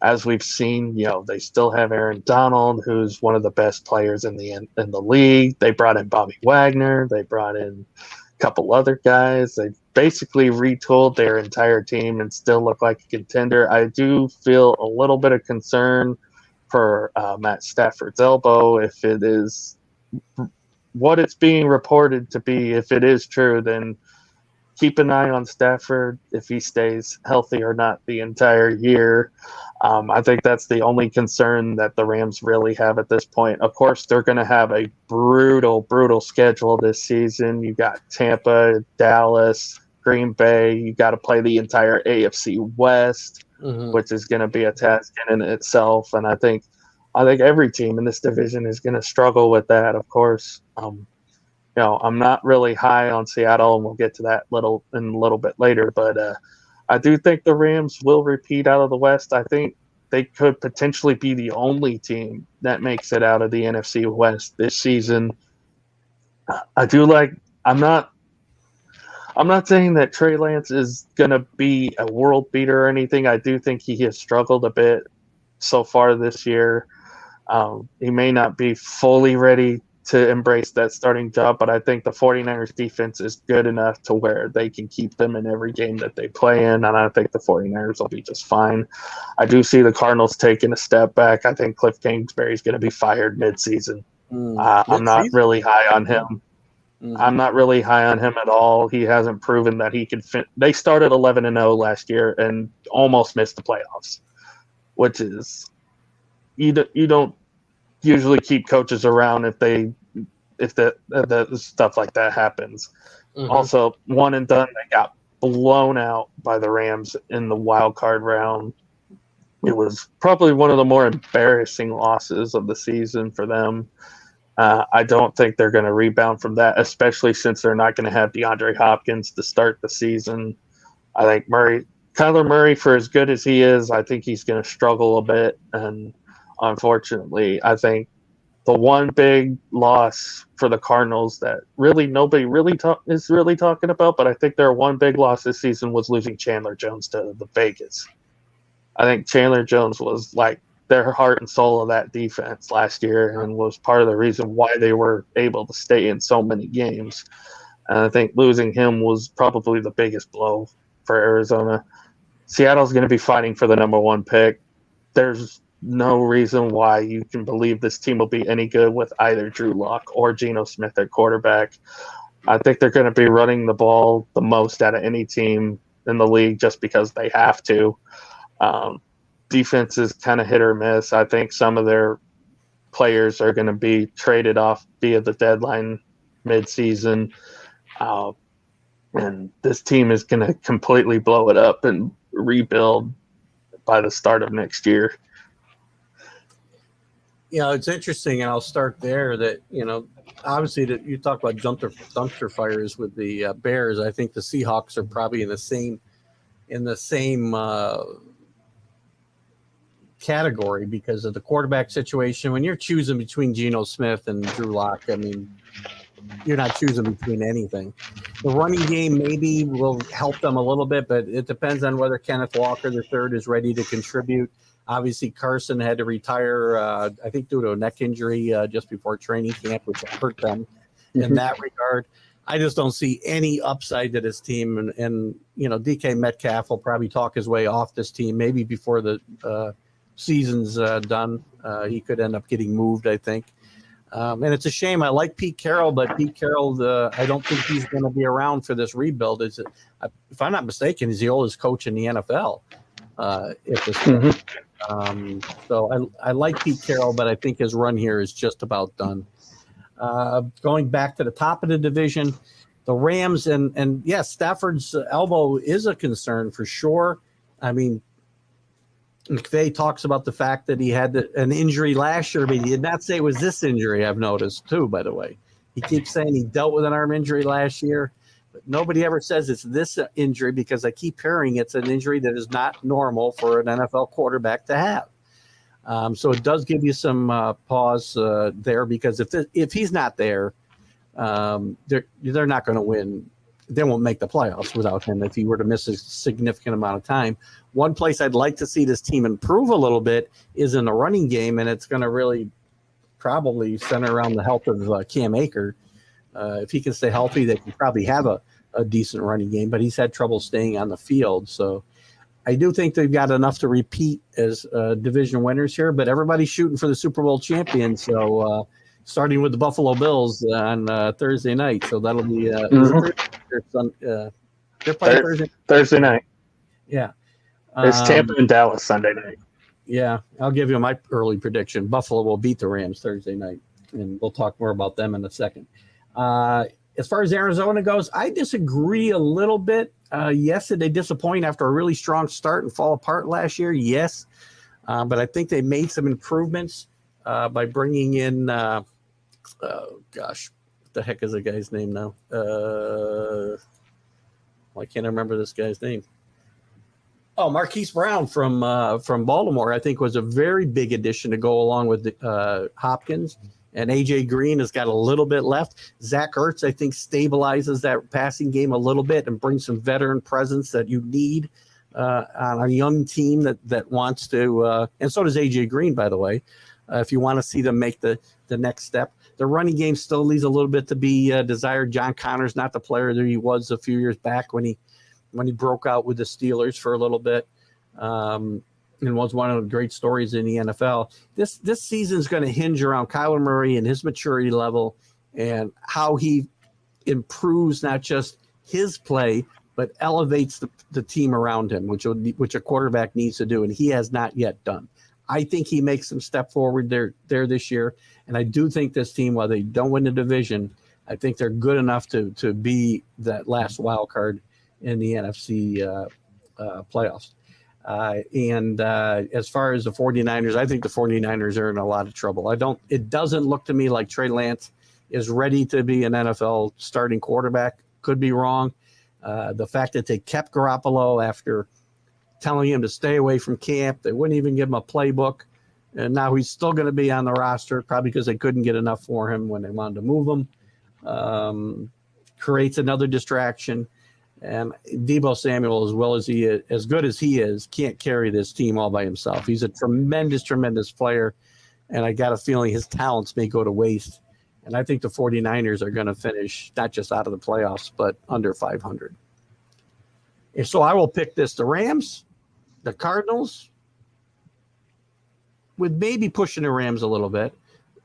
As we've seen, they still have Aaron Donald, who's one of the best players in the league. They brought in Bobby Wagner. They brought in a couple other guys. They basically retooled their entire team and still look like a contender. I do feel a little bit of concern for Matt Stafford's elbow. If it is what it's being reported to be, if it is true, then keep an eye on Stafford if he stays healthy or not the entire year. I think that's the only concern that the Rams really have at this point. Of course, they're going to have a brutal schedule this season. You got Tampa, Dallas, Green Bay. You got to play the entire AFC West, which is going to be a task in itself. And I think every team in this division is going to struggle with that, of course. I'm not really high on Seattle, and we'll get to that in a little bit later. But I do think the Rams will repeat out of the West. I think they could potentially be the only team that makes it out of the NFC West this season. I'm not saying that Trey Lance is going to be a world beater or anything. I do think he has struggled a bit so far this year. He may not be fully ready to embrace that starting job, but I think the 49ers defense is good enough to where they can keep them in every game that they play in, and I think the 49ers will be just fine. I do see the Cardinals taking a step back. I think Cliff Kingsbury is going to be fired mid-season. I'm not really high on him. I'm not really high on him at all. He hasn't proven that he can fit. They started 11-0 last year and almost missed the playoffs, which is you don't usually keep coaches around if the stuff like that happens. Also, one and done, they got blown out by the Rams in the wild card round. It was probably one of the more embarrassing losses of the season for them. I don't think they're going to rebound from that, especially since they're not going to have DeAndre Hopkins to start the season. I think Kyler Murray, for as good as he is, I think he's going to struggle a bit. And unfortunately, I think the one big loss for the Cardinals that really nobody is really talking about, but I think their one big loss this season was losing Chandler Jones to the Vegas. I think Chandler Jones was like their heart and soul of that defense last year and was part of the reason why they were able to stay in so many games. And I think losing him was probably the biggest blow for Arizona. Seattle's going to be fighting for the number one pick. There's no reason why you can believe this team will be any good with either Drew Lock or Geno Smith at quarterback. I think they're going to be running the ball the most out of any team in the league just because they have to. Defense is kind of hit or miss. I think some of their players are going to be traded off via the deadline mid-season. And this team is going to completely blow it up and rebuild by the start of next year. It's interesting, and I'll start there that, obviously that you talk about dumpster fires with the Bears. I think the Seahawks are probably in the same category because of the quarterback situation. When you're choosing between Geno Smith and Drew Lock, I mean, you're not choosing between anything. The running game maybe will help them a little bit, but it depends on whether Kenneth Walker III is ready to contribute. Obviously, Carson had to retire, I think, due to a neck injury just before training camp, which hurt them in that regard. I just don't see any upside to this team. And DK Metcalf will probably talk his way off this team maybe before the season's done. He could end up getting moved, I think. And it's a shame. I like Pete Carroll, but Pete Carroll, I don't think he's going to be around for this rebuild. If I'm not mistaken, he's the oldest coach in the NFL. So I like Pete Carroll, but I think his run here is just about done. Going back to the top of the division, the Rams, and yes, Stafford's elbow is a concern for sure. I mean, McVay talks about the fact that he had an injury last year, but he did not say it was this injury, I've noticed, too, by the way. He keeps saying he dealt with an arm injury last year, but nobody ever says it's this injury because I keep hearing it's an injury that is not normal for an NFL quarterback to have. So it does give you some pause there because if he's not there, they're not going to win. They won't make the playoffs without him if he were to miss a significant amount of time. One place I'd like to see this team improve a little bit is in the running game, and it's going to really probably center around the health of Cam Akers. If he can stay healthy, they can probably have a decent running game, but he's had trouble staying on the field. So I do think they've got enough to repeat as division winners here, but everybody's shooting for the Super Bowl champion. So starting with the Buffalo Bills on Thursday night. So that'll be they're playing Thursday night. Yeah. It's Tampa and Dallas Sunday night. Yeah, I'll give you my early prediction. Buffalo will beat the Rams Thursday night, and we'll talk more about them in a second. As far as Arizona goes, I disagree a little bit. Yes, did they disappoint after a really strong start and fall apart last year? Yes, but I think they made some improvements by bringing in what the heck is the guy's name now? I can't remember this guy's name. Oh, Marquise Brown from Baltimore, I think, was a very big addition to go along with Hopkins. And A.J. Green has got a little bit left. Zach Ertz, I think, stabilizes that passing game a little bit and brings some veteran presence that you need on a young team that wants to. And so does A.J. Green, by the way, if you want to see them make the next step. The running game still leaves a little bit to be desired. John Connor's not the player that he was a few years back when he broke out with the Steelers for a little bit. And was one of the great stories in the NFL. This season is going to hinge around Kyler Murray and his maturity level and how he improves not just his play, but elevates the team around him, which a quarterback needs to do, and he has not yet done. I think he makes some step forward there this year, and I do think this team, while they don't win the division, I think they're good enough to be that last wild card in the NFC playoffs. As far as the 49ers, I think the 49ers are in a lot of trouble. It doesn't look to me like Trey Lance is ready to be an NFL starting quarterback. Could be wrong. The fact that they kept Garoppolo after telling him to stay away from camp, they wouldn't even give him a playbook. And now he's still going to be on the roster, probably because they couldn't get enough for him when they wanted to move him. Creates another distraction. And Deebo Samuel, as good as he is, can't carry this team all by himself. He's a tremendous, tremendous player, and I got a feeling his talents may go to waste. And I think the 49ers are going to finish not just out of the playoffs, but under 500. And so I will pick the Rams, the Cardinals. with maybe pushing the Rams a little bit,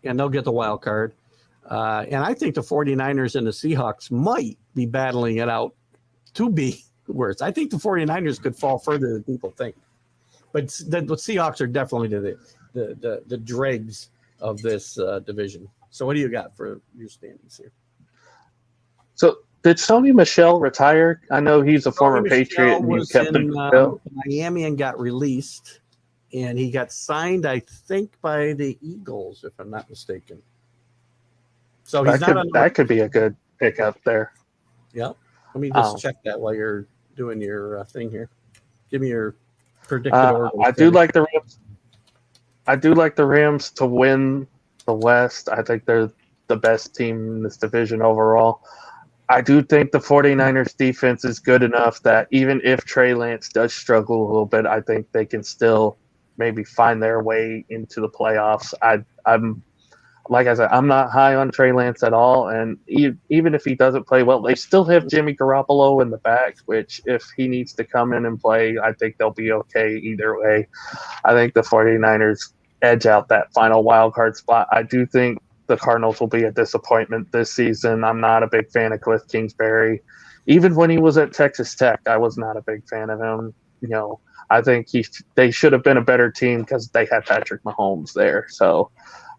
and they'll get the wild card. And I think the 49ers and the Seahawks might be battling it out to be worse. I think the 49ers could fall further than people think. But the Seahawks are definitely the dregs of this division. So what do you got for your standings here? So did Sony Michel retire? I know he's a former Sony Patriot and you was kept in him. Miami and got released. And he got signed, I think, by the Eagles, if I'm not mistaken. So he's that could be a good pickup there. Yeah. Let me just check that while you're doing your thing here. Give me your predicted order. I do like the Rams. I do like the Rams to win the West. I think they're the best team in this division overall. I do think the 49ers defense is good enough that even if Trey Lance does struggle a little bit, I think they can still maybe find their way into the playoffs. I'm like I said, I'm not high on Trey Lance at all, and even if he doesn't play well, they still have Jimmy Garoppolo in the back, which if he needs to come in and play, I think they'll be okay either way. I think the 49ers edge out that final wild card spot. I do think the Cardinals will be a disappointment this season. I'm not a big fan of Cliff Kingsbury. Even when he was at Texas Tech, I was not a big fan of him. I think they should have been a better team because they had Patrick Mahomes there. So,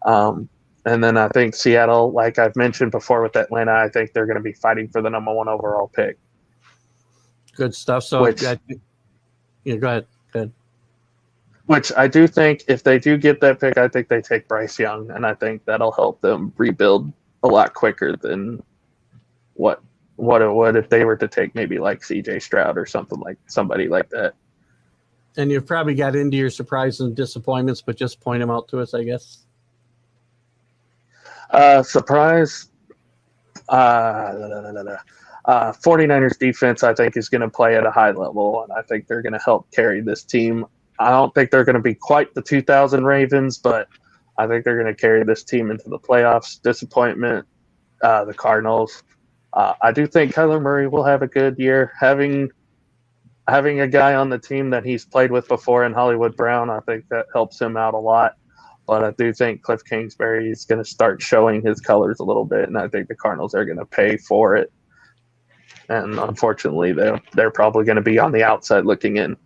and then I think Seattle, like I've mentioned before with Atlanta, I think they're going to be fighting for the number 1 overall pick. Good stuff. So, go ahead. Which I do think if they do get that pick, I think they take Bryce Young, and I think that'll help them rebuild a lot quicker than what it would if they were to take maybe like C.J. Stroud or somebody like that. And you've probably got into your surprises and disappointments, but just point them out to us, I guess. Surprise. 49ers defense, I think, is going to play at a high level, and I think they're going to help carry this team. I don't think they're going to be quite the 2000 Ravens, but I think they're going to carry this team into the playoffs. Disappointment, the Cardinals. I do think Kyler Murray will have a good year. Having a guy on the team that he's played with before in Hollywood Brown, I think that helps him out a lot. But I do think Cliff Kingsbury is going to start showing his colors a little bit, and I think the Cardinals are going to pay for it. And unfortunately, they're probably going to be on the outside looking in.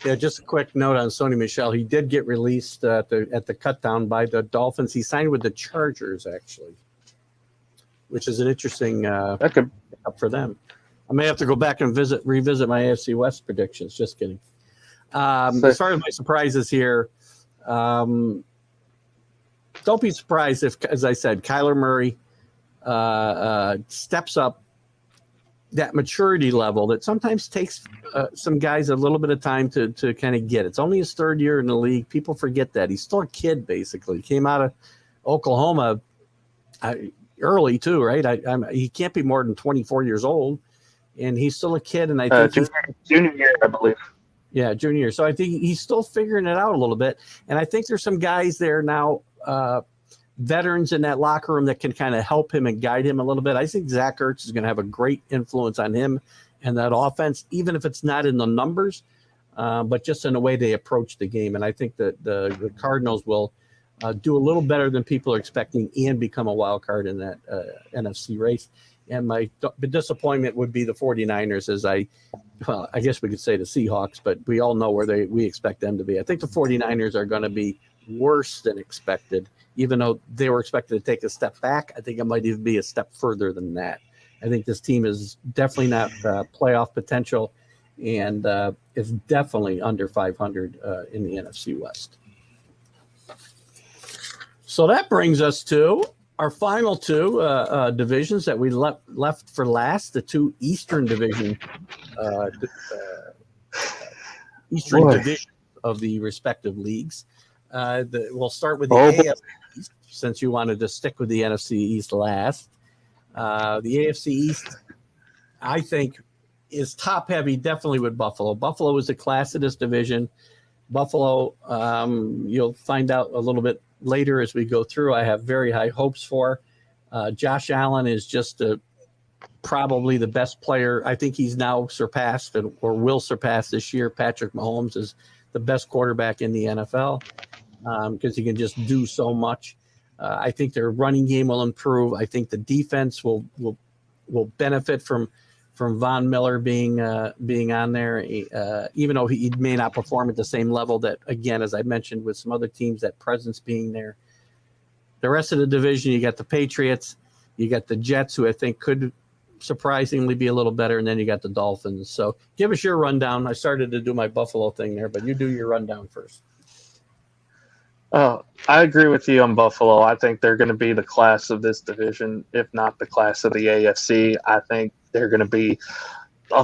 Yeah, just a quick note on Sony Michel. He did get released at the cut down by the Dolphins. He signed with the Chargers, actually, which is an interesting up for them. I may have to go back and revisit my AFC West predictions. Just kidding. As far as my surprises here, don't be surprised if, as I said, Kyler Murray steps up that maturity level that sometimes takes some guys a little bit of time to kind of get. It's only his third year in the league. People forget that. He's still a kid, basically. He came out of Oklahoma early, too, right? He can't be more than 24 years old, and he's still a kid. And I think junior year, I believe. Yeah, junior year. So I think he's still figuring it out a little bit. And I think there's some guys there now, veterans in that locker room that can kind of help him and guide him a little bit. I think Zach Ertz is going to have a great influence on him and that offense, even if it's not in the numbers, but just in the way they approach the game. And I think that the Cardinals will do a little better than people are expecting and become a wild card in that NFC race. And my disappointment would be the 49ers, I guess we could say the Seahawks, but we all know where we expect them to be. I think the 49ers are going to be worse than expected. Even though they were expected to take a step back, I think it might even be a step further than that. I think this team is definitely not playoff potential and is definitely under 500 in the NFC West. So that brings us to our final two divisions that we left for last, the two Eastern Division division of the respective leagues. We'll start with the AFC East, since you wanted to stick with the NFC East last. The AFC East, I think, is top-heavy, definitely with Buffalo. Buffalo is the class of this division. Buffalo, you'll find out a little bit later as we go through. I have very high hopes for. Josh Allen is just probably the best player. I think he's now surpassed or will surpass this year. Patrick Mahomes is the best quarterback in the NFL. because he can just do so much. I think their running game will improve. I think the defense will benefit from Von Miller being on there, even though he may not perform at the same level that, again, as I mentioned with some other teams, that presence being there. The rest of the division, you got the Patriots, you got the Jets, who I think could surprisingly be a little better, and then you got the Dolphins. So give us your rundown. I started to do my Buffalo thing there, but you do your rundown first. I agree with you on Buffalo. I think they're going to be the class of this division, if not the class of the AFC. I think they're going to be,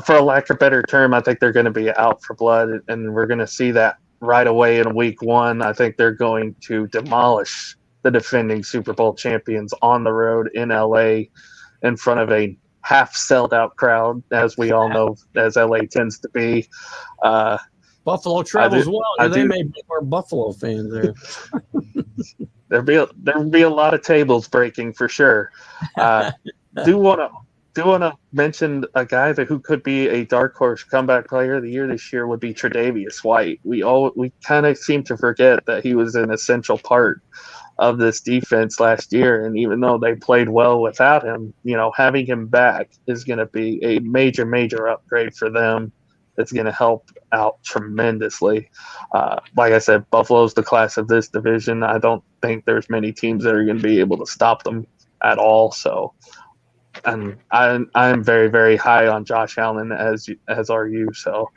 for a lack of a better term, I think they're going to be out for blood, and we're going to see that right away in week one. I think they're going to demolish the defending Super Bowl champions on the road in LA in front of a half sold out crowd, as we all know, as LA tends to be. Buffalo travels well. They may be more Buffalo fans there. There'll be a lot of tables breaking for sure. Do want to mention a guy who could be a dark horse comeback player of the year this year would be Tre'Davious White. We kind of seem to forget that he was an essential part of this defense last year, and even though they played well without him, having him back is going to be a major upgrade for them. It's going to help out tremendously. Like I said, Buffalo's the class of this division. I don't think there's many teams that are going to be able to stop them at all. So, and I'm very, very high on Josh Allen, as are you. So,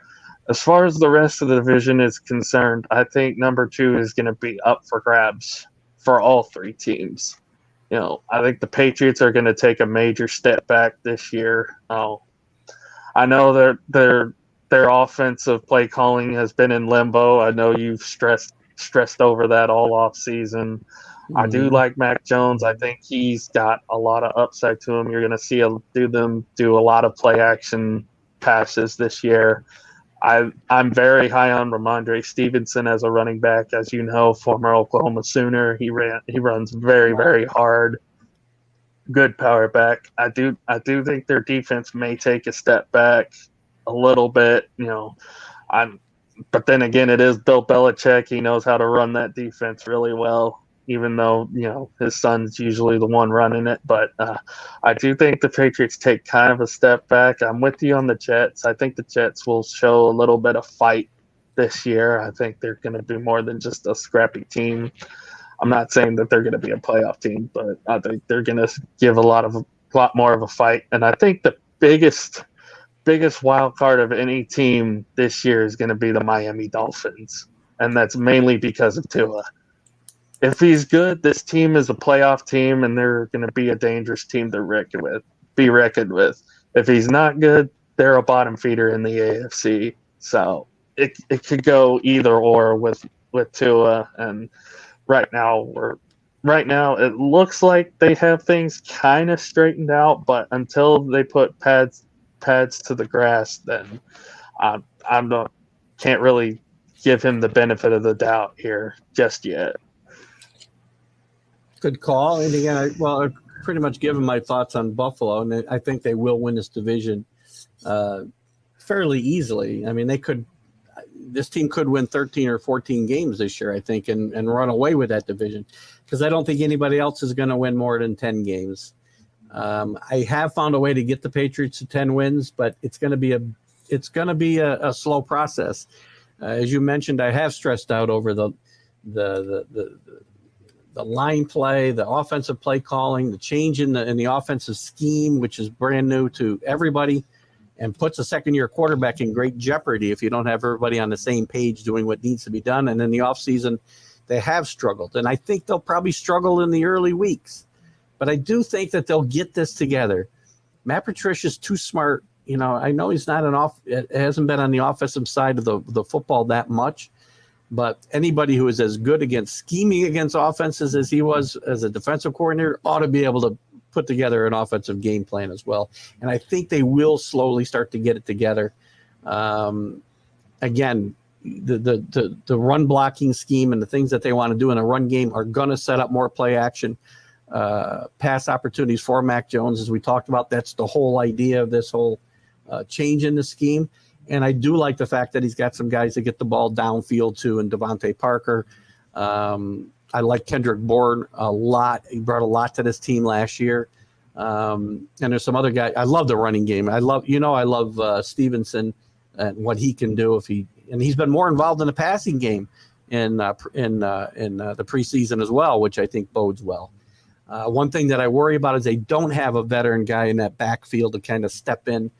as far as the rest of the division is concerned, I think number 2 is going to be up for grabs for all 3 teams. I think the Patriots are going to take a major step back this year. I know their offensive play calling has been in limbo. I know you've stressed over that all off season. Mm-hmm. I do like Mac Jones. I think he's got a lot of upside to him. You're going to see them do a lot of play action passes this year. I'm very high on Ramondre Stevenson as a running back. As you know, former Oklahoma Sooner. He runs very, very hard. Good power back. I do think their defense may take a step back a little bit, but then again, it is Bill Belichick. He knows how to run that defense really well, even though, his son's usually the one running it. But I do think the Patriots take kind of a step back. I'm with you on the Jets. I think the Jets will show a little bit of fight this year. I think they're going to be more than just a scrappy team. I'm not saying that they're going to be a playoff team, but I think they're going to give a lot more of a fight. And I think the biggest wild card of any team this year is going to be the Miami Dolphins, and that's mainly because of Tua. If he's good, this team is a playoff team, and they're going to be a dangerous team to be reckoned with. If he's not good, they're a bottom feeder in the AFC. So it could go either or with Tua. And right now it looks like they have things kind of straightened out, but until they put pads to the grass, then can't really give him the benefit of the doubt here just yet. Good call. And again, I've pretty much given my thoughts on Buffalo, and I think they will win this division fairly easily. I mean, this team could win 13 or 14 games this year, I think, and run away with that division, because I don't think anybody else is going to win more than 10 games. I have found a way to get the Patriots to 10 wins, but it's going to be a slow process. As you mentioned, I have stressed out over the line play, the offensive play calling, the change in the offensive scheme, which is brand new to everybody, and puts a second-year quarterback in great jeopardy if you don't have everybody on the same page doing what needs to be done. And in the offseason, they have struggled, and I think they'll probably struggle in the early weeks. But I do think that they'll get this together. Matt Patricia's too smart. I know he's hasn't been on the offensive side of the football that much, but anybody who is as good against scheming against offenses as he was as a defensive coordinator ought to be able to put together an offensive game plan as well. And I think they will slowly start to get it together. Again, the run blocking scheme and the things that they want to do in a run game are going to set up more play action. Pass opportunities for Mac Jones, as we talked about. That's the whole idea of this whole change in the scheme. And I do like the fact that he's got some guys that get the ball downfield too, and Devontae Parker. I like Kendrick Bourne a lot. He brought a lot to this team last year. And there's some other guys. I love the running game. I love Stevenson and what he can do and he's been more involved in the passing game in the preseason as well, which I think bodes well. One thing that I worry about is they don't have a veteran guy in that backfield to kind of step in,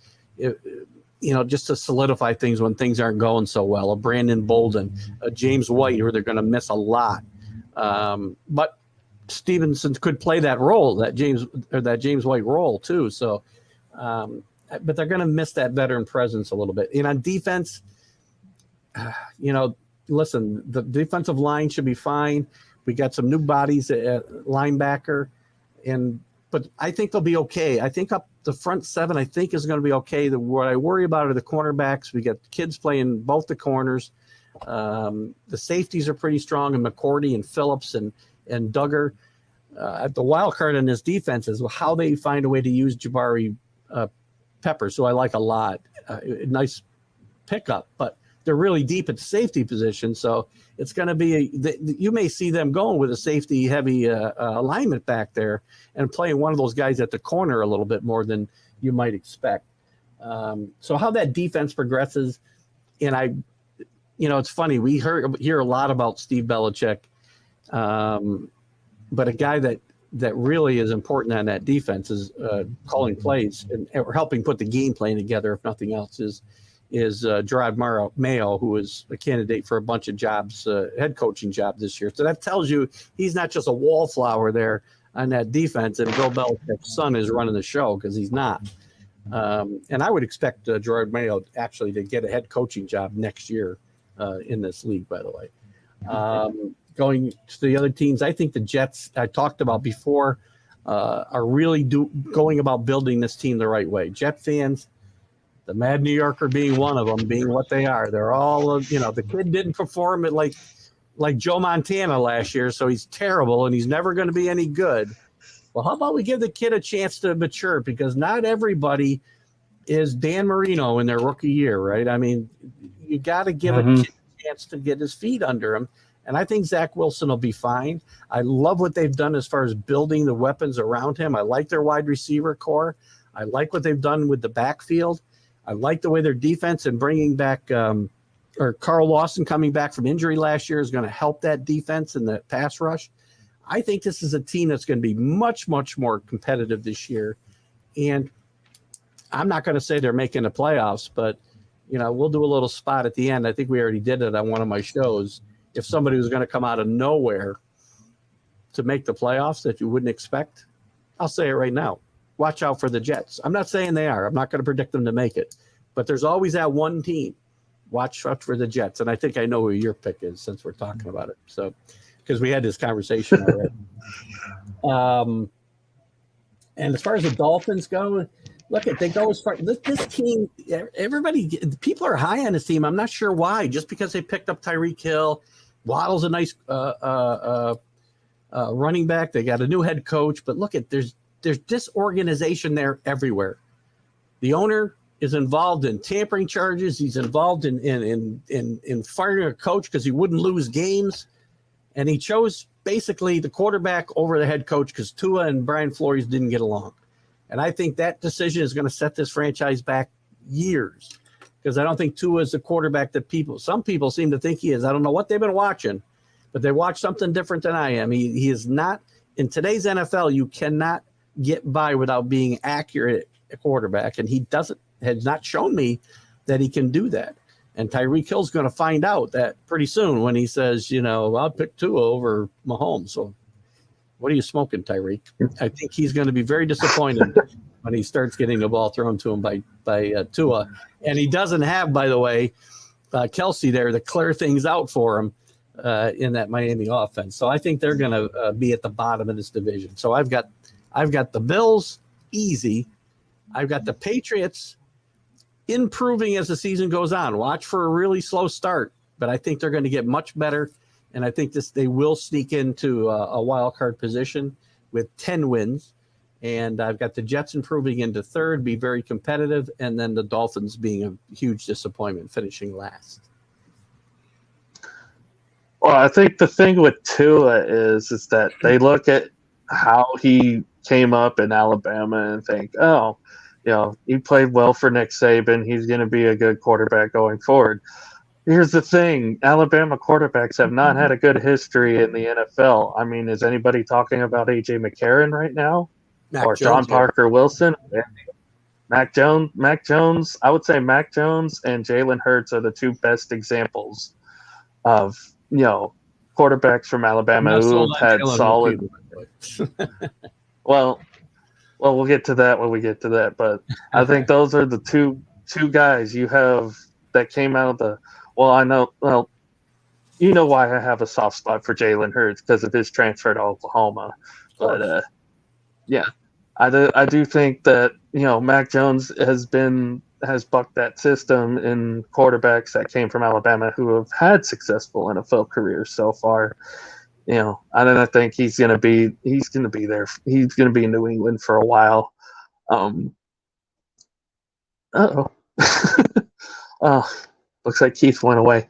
just to solidify things when things aren't going so well. A Brandon Bolden, a James White, who they're going to miss a lot. But Stevenson could play that role, that James White role too. So, but they're going to miss that veteran presence a little bit. And on defense, listen, the defensive line should be fine. We got some new bodies at linebacker, but I think they'll be okay. I think up the front seven, I think is going to be okay. What I worry about are the cornerbacks. We got kids playing both the corners. The safeties are pretty strong, and McCourty and Phillips and Duggar. The wild card in this defense is how they find a way to use Jabari Peppers, who I like a lot. Nice pickup, but they're really deep at the safety position, so it's going to be you may see them going with a safety heavy alignment back there and playing one of those guys at the corner a little bit more than you might expect. So how that defense progresses, and it's funny, we hear a lot about Steve Belichick, but a guy that really is important on that defense is calling plays or helping put the game plan together, if nothing else, is Gerard Mayo, who is a candidate for a bunch of jobs, head coaching job this year. So that tells you he's not just a wallflower there on that defense, and Bill Belichick's son is running the show, because he's not. And I would expect Gerard Mayo actually to get a head coaching job next year in this league, by the way. Going to the other teams, I think the Jets, I talked about before, are really going about building this team the right way. Jet fans, the Mad New Yorker being one of them, being what they are. They're all, the kid didn't perform it like Joe Montana last year, so he's terrible and he's never going to be any good. Well, how about we give the kid a chance to mature, because not everybody is Dan Marino in their rookie year, right? I mean, you got to give a kid a chance to get his feet under him. And I think Zach Wilson will be fine. I love what they've done as far as building the weapons around him. I like their wide receiver core. I like what they've done with the backfield. I like the way their defense and bringing back Carl Lawson coming back from injury last year is going to help that defense and the pass rush. I think this is a team that's going to be much, much more competitive this year. And I'm not going to say they're making the playoffs, but, we'll do a little spot at the end. I think we already did it on one of my shows. If somebody was going to come out of nowhere to make the playoffs that you wouldn't expect, I'll say it right now. Watch out for the Jets. I'm not saying they are. I'm not going to predict them to make it. But there's always that one team. Watch out for the Jets. And I think I know who your pick is, since we're talking about it. So, because we had this conversation already. And as far as the Dolphins go, they go as far. This team, people are high on this team. I'm not sure why. Just because they picked up Tyreek Hill, Waddle's a nice running back. They got a new head coach. But there's disorganization there everywhere. The owner is involved in tampering charges. He's involved in firing a coach because he wouldn't lose games. And he chose basically the quarterback over the head coach because Tua and Brian Flores didn't get along. And I think that decision is going to set this franchise back years, because I don't think Tua is the quarterback that some people seem to think he is. I don't know what they've been watching, but they watch something different than I am. He is not, in today's NFL, you cannot get by without being accurate at quarterback. And he has not shown me that he can do that. And Tyreek Hill's going to find out that pretty soon when he says, I'll pick Tua over Mahomes. So what are you smoking, Tyreek? I think he's going to be very disappointed when he starts getting the ball thrown to him by Tua. And he doesn't have, by the way, Kelsey there to clear things out for him in that Miami offense. So I think they're going to be at the bottom of this division. So I've got the Bills easy. I've got the Patriots improving as the season goes on. Watch for a really slow start, but I think they're going to get much better. And I think they will sneak into a wild card position with 10 wins. And I've got the Jets improving into third, be very competitive, and then the Dolphins being a huge disappointment, finishing last. Well, I think the thing with Tua is that they look at how he came up in Alabama and think, oh, he played well for Nick Saban. He's going to be a good quarterback going forward. Here's the thing: Alabama quarterbacks have not had a good history in the NFL. I mean, is anybody talking about AJ McCarron right now, or John Parker Wilson? Mac Jones. I would say Mac Jones and Jalen Hurts are the two best examples of quarterbacks from Alabama who've had solid. Well, we'll get to that when we get to that. But I think those are the two guys you have that came out of the. Well, I know. Well, you know why I have a soft spot for Jalen Hurts because of his transfer to Oklahoma. But yeah, I do think that Mac Jones has bucked that system in quarterbacks that came from Alabama who have had successful NFL careers so far. I think he's gonna be there. He's gonna be in New England for a while. Oh, looks like Keith went away.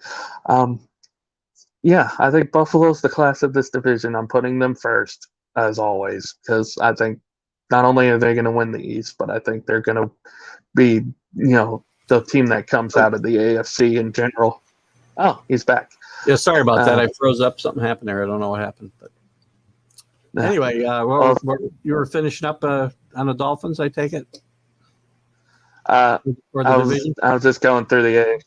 Yeah, I think Buffalo's the class of this division. I'm putting them first as always because I think not only are they going to win the East, but I think they're going to be, the team that comes out of the AFC in general. Oh, he's back. Yeah, sorry about that. I froze up. Something happened there. I don't know what happened. But anyway, you were finishing up on the Dolphins, I take it? I was just going through the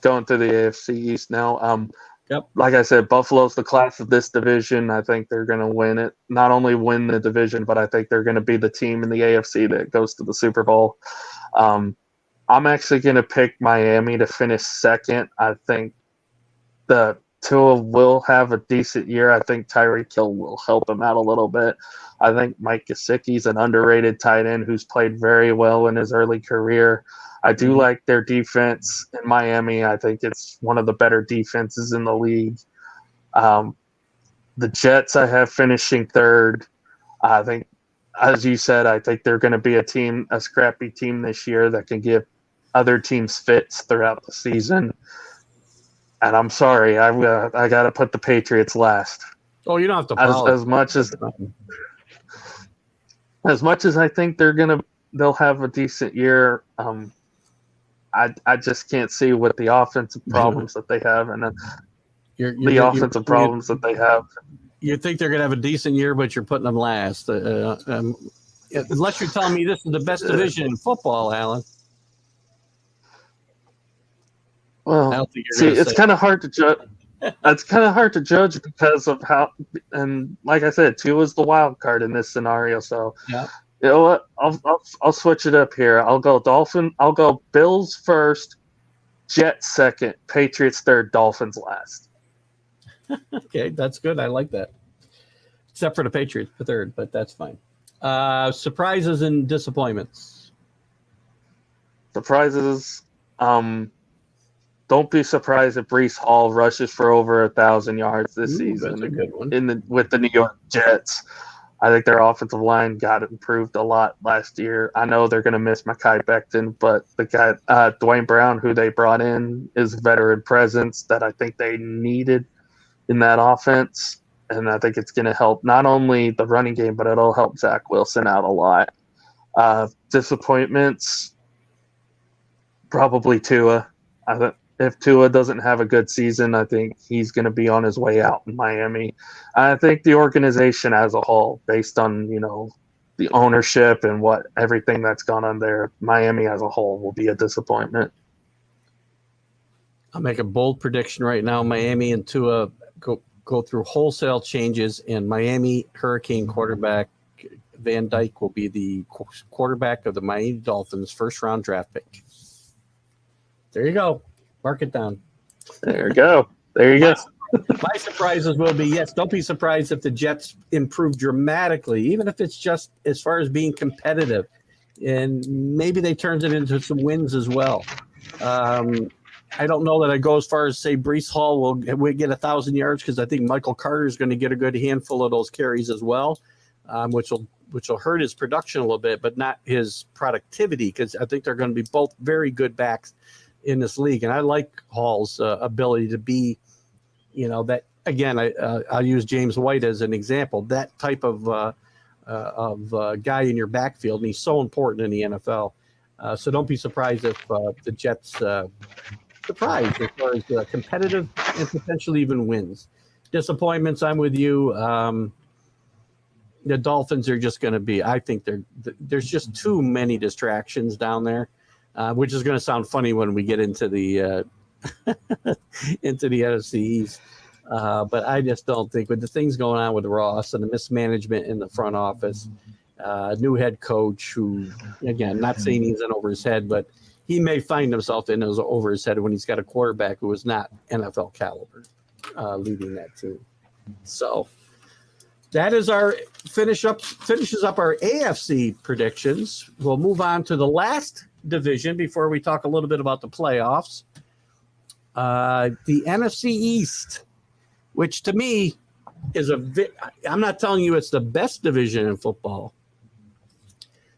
AFC East now. Yep. Like I said, Buffalo's the class of this division. I think they're going to win it. Not only win the division, but I think they're going to be the team in the AFC that goes to the Super Bowl. I'm actually going to pick Miami to finish second. I think the Tua will have a decent year. I think Tyreek Hill will help him out a little bit. I think Mike Gesicki's an underrated tight end who's played very well in his early career. I do like their defense in Miami. I think it's one of the better defenses in the league. The Jets I have finishing third. I think, as you said, I think they're going to be a scrappy team this year that can give other teams fits throughout the season. And I'm sorry, I got to put the Patriots last. Oh, you don't have to apologize. As much as I think they'll have a decent year. I just can't see what the offensive problems that they have and offensive problems that they have. You think they're going to have a decent year, but you're putting them last. Unless you're telling me this is the best division in football, Alan. Well, it's kind of hard to judge. It's kind of hard to judge because of how, and like I said, Tua is the wild card in this scenario. So, yeah. You know what? I'll switch it up here. I'll go Bills first, Jets second, Patriots third, Dolphins last. Okay, that's good. I like that. Except for the Patriots for third, but that's fine. Surprises and disappointments. Surprises. Don't be surprised if Breece Hall rushes for over 1,000 yards this season. That's a good one. With the New York Jets. I think their offensive line got improved a lot last year. I know they're going to miss Mekhi Becton, but the guy, Dwayne Brown, who they brought in, is a veteran presence that I think they needed in that offense. And I think it's going to help not only the running game, but it'll help Zach Wilson out a lot. Disappointments, probably Tua. If Tua doesn't have a good season, I think he's going to be on his way out in Miami. I think the organization as a whole, based on, the ownership and everything that's gone on there, Miami as a whole will be a disappointment. I'll make a bold prediction right now. Miami and Tua go through wholesale changes, and Miami Hurricane quarterback Van Dyke will be the quarterback of the Miami Dolphins first-round draft pick. There you go. Mark it down. There you go. My surprises will be, yes, don't be surprised if the Jets improve dramatically, even if it's just as far as being competitive. And maybe they turns it into some wins as well. I don't know that I go as far as say Breece Hall will get 1,000 yards because I think Michael Carter is going to get a good handful of those carries as well, which will hurt his production a little bit, but not his productivity because I think they're going to be both very good backs in this league. And I like Hall's ability to be, that again, I'll use James White as an example. That type of guy in your backfield, and he's so important in the NFL. So don't be surprised if the Jets surprise as far as competitive and potentially even wins. Disappointments, I'm with you. The Dolphins are just going to be. I think there's just too many distractions down there, which is going to sound funny when we get into the into the NFC East. But I just don't think with the things going on with Ross and the mismanagement in the front office, new head coach who, again, not saying he's in over his head, but he may find himself in over his head when he's got a quarterback who is not NFL caliber leading that team. So that is our finishes up our AFC predictions. We'll move on to the last division before we talk a little bit about the playoffs. The NFC East, which to me is I'm not telling you it's the best division in football,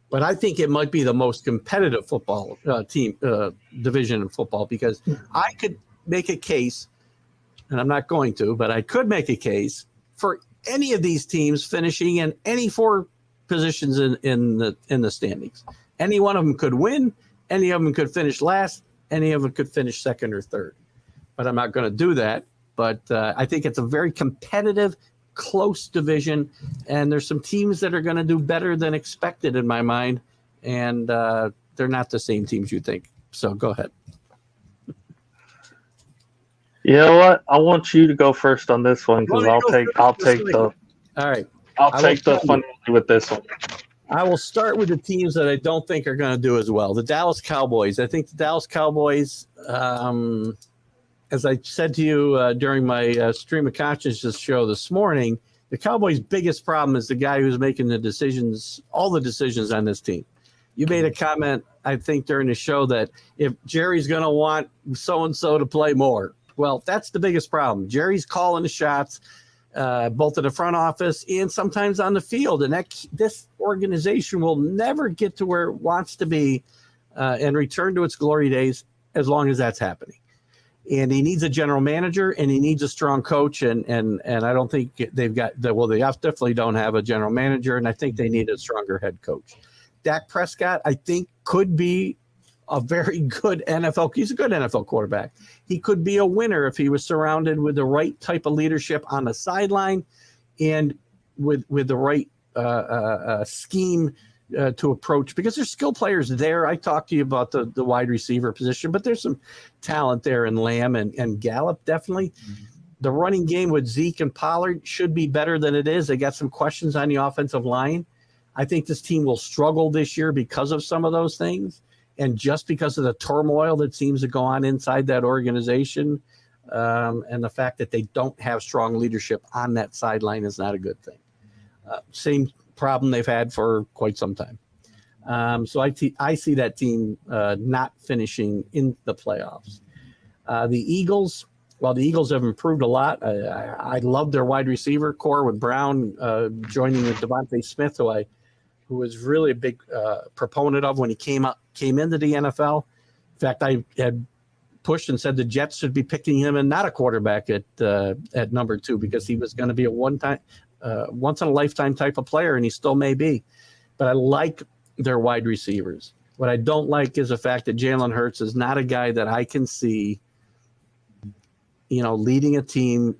but I think it might be the most competitive football division in football, because I could make a case, and I'm not going to, but I could make a case for any of these teams finishing in any four positions in the standings. Any one of them could win. Any of them could finish last. Any of them could finish second or third. But I'm not going to do that. But I think it's a very competitive, close division, and there's some teams that are going to do better than expected in my mind, and they're not the same teams you think. So go ahead. You know what? I want you to go first on this one, because I'll take the fun with this one. I will start with the teams that I don't think are going to do as well. The Dallas Cowboys. I think the Dallas Cowboys, as I said to you during my Stream of Consciousness show this morning, the Cowboys' biggest problem is the guy who's making the decisions, all the decisions on this team. You made a comment, I think, during the show that if Jerry's going to want so-and-so to play more. Well, that's the biggest problem. Jerry's calling the shots, both in the front office and sometimes on the field. And this organization will never get to where it wants to be and return to its glory days as long as that's happening. And he needs a general manager, and he needs a strong coach. And I don't think they've got – well, they definitely don't have a general manager, and I think they need a stronger head coach. Dak Prescott, I think, could be a very good NFL – he's a good NFL quarterback. He could be a winner if he was surrounded with the right type of leadership on the sideline and with the right scheme to approach, because there's skill players there. I talked to you about the wide receiver position, but there's some talent there in Lamb and Gallup, definitely. Mm-hmm. The running game with Zeke and Pollard should be better than it is. They got some questions on the offensive line. I think this team will struggle this year because of some of those things, and just because of the turmoil that seems to go on inside that organization, and the fact that they don't have strong leadership on that sideline is not a good thing. Same problem they've had for quite some time. So I see that team not finishing in the playoffs. The Eagles, while the Eagles have improved a lot, I love their wide receiver core with Brown joining with Devontae Smith, who was really a big proponent of when he came into the NFL. In fact, I had pushed and said the Jets should be picking him and not a quarterback at number 2, because he was going to be a once in a lifetime type of player, and he still may be. But I like their wide receivers. What I don't like is the fact that Jalen Hurts is not a guy that I can see, leading a team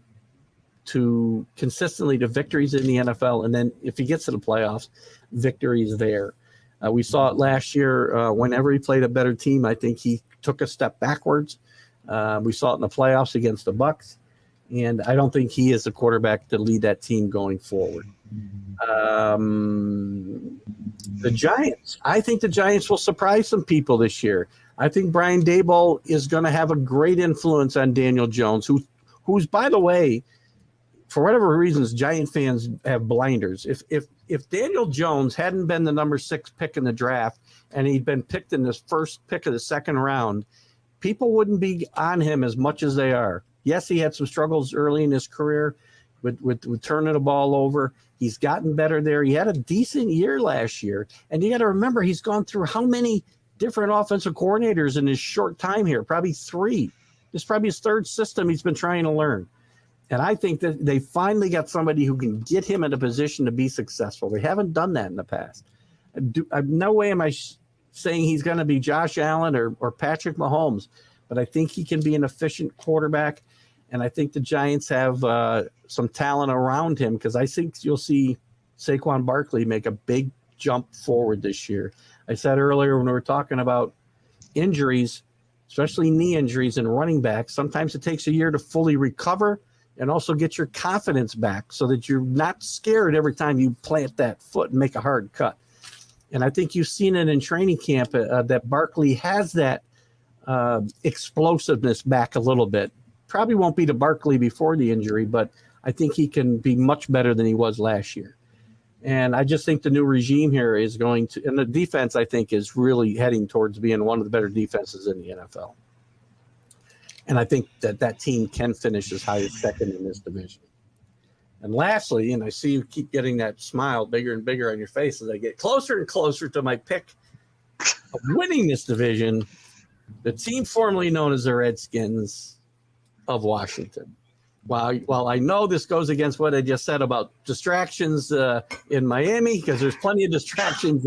to consistently to victories in the NFL. And then if he gets to the playoffs, victories there. We saw it last year. Whenever he played a better team, I think he took a step backwards. We saw it in the playoffs against the Bucs. And I don't think he is the quarterback to lead that team going forward. The Giants. I think the Giants will surprise some people this year. I think Brian Daboll is going to have a great influence on Daniel Jones, who's, by the way, for whatever reasons, Giant fans have blinders. If Daniel Jones hadn't been the number 6 pick in the draft and he'd been picked in this first pick of the second round, people wouldn't be on him as much as they are. Yes, he had some struggles early in his career with turning the ball over. He's gotten better there. He had a decent year last year. And you got to remember, he's gone through how many different offensive coordinators in his short time here? Probably 3. This is probably his 3rd system he's been trying to learn. And I think that they finally got somebody who can get him in a position to be successful. They haven't done that in the past. No way am I saying he's going to be Josh Allen or Patrick Mahomes, but I think he can be an efficient quarterback. And I think the Giants have some talent around him, because I think you'll see Saquon Barkley make a big jump forward this year. I said earlier when we were talking about injuries, especially knee injuries and running backs, sometimes it takes a year to fully recover and also get your confidence back so that you're not scared every time you plant that foot and make a hard cut. And I think you've seen it in training camp that Barkley has that explosiveness back a little bit. Probably won't be the Barkley before the injury, but I think he can be much better than he was last year. And I just think the new regime here is going to – and the defense, I think, is really heading towards being one of the better defenses in the NFL. And I think that team can finish as high as second in this division. And lastly, and I see you keep getting that smile bigger and bigger on your face as I get closer and closer to my pick of winning this division, the team formerly known as the Redskins of Washington. While I know this goes against what I just said about distractions in Miami, because there's plenty of distractions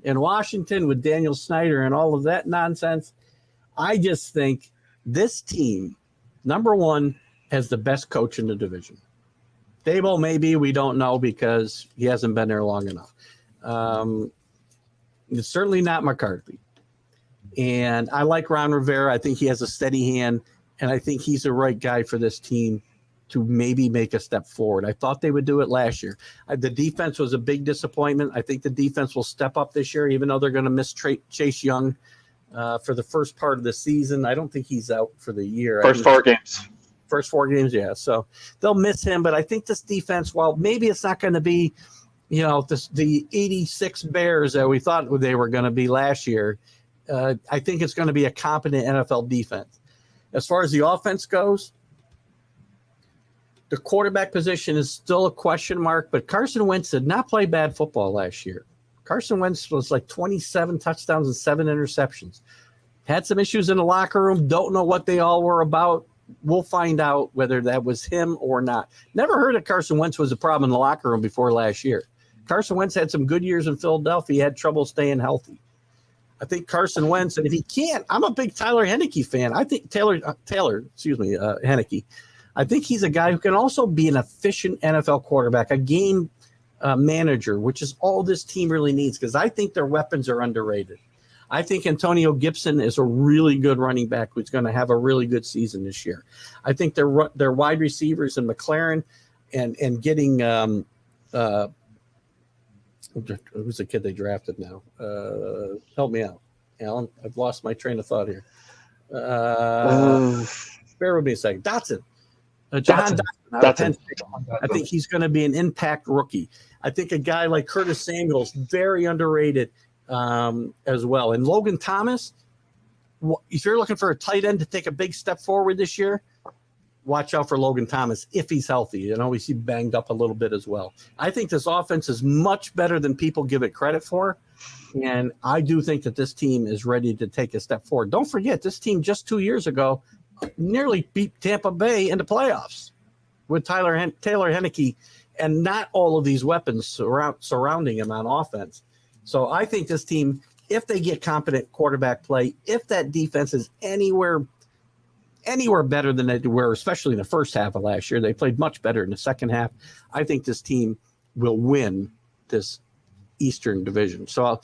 in Washington with Daniel Snyder and all of that nonsense, I just think this team, number one, has the best coach in the division. Dable, maybe, we don't know because he hasn't been there long enough. It's certainly not McCarthy. And I like Ron Rivera. I think he has a steady hand, and I think he's the right guy for this team to maybe make a step forward. I thought they would do it last year. The defense was a big disappointment. I think the defense will step up this year, even though they're going to miss Chase Young for the first part of the season. I don't think he's out for the year. First 4 games. First 4 games, yeah. So they'll miss him, but I think this defense, while maybe it's not going to be, the 86 Bears that we thought they were going to be last year, I think it's going to be a competent NFL defense. As far as the offense goes, the quarterback position is still a question mark, but Carson Wentz did not play bad football last year. Carson Wentz was like 27 touchdowns and 7 interceptions. Had some issues in the locker room. Don't know what they all were about. We'll find out whether that was him or not. Never heard that Carson Wentz was a problem in the locker room before last year. Carson Wentz had some good years in Philadelphia. He had trouble staying healthy. I think Carson Wentz, and if he can't, I'm a big Tyler Heineke fan. I think Heineke. I think he's a guy who can also be an efficient NFL quarterback, a game manager, which is all this team really needs, because I think their weapons are underrated. I think Antonio Gibson is a really good running back who's going to have a really good season this year. I think their wide receivers and McLaren and getting who's the kid they drafted now? Help me out, Alan. I've lost my train of thought here. Bear with me a second. Dotson. John Dotson. I think he's going to be an impact rookie. I think a guy like Curtis Samuel's very underrated as well. And Logan Thomas, if you're looking for a tight end to take a big step forward this year, watch out for Logan Thomas if he's healthy. And always he banged up a little bit as well. I think this offense is much better than people give it credit for. And I do think that this team is ready to take a step forward. Don't forget, this team just 2 years ago nearly beat Tampa Bay in the playoffs with Taylor Heineke and not all of these weapons surrounding him on offense. So I think this team, if they get competent quarterback play, if that defense is anywhere better than they were, especially in the first half of last year, they played much better in the second half. I think this team will win this Eastern Division. So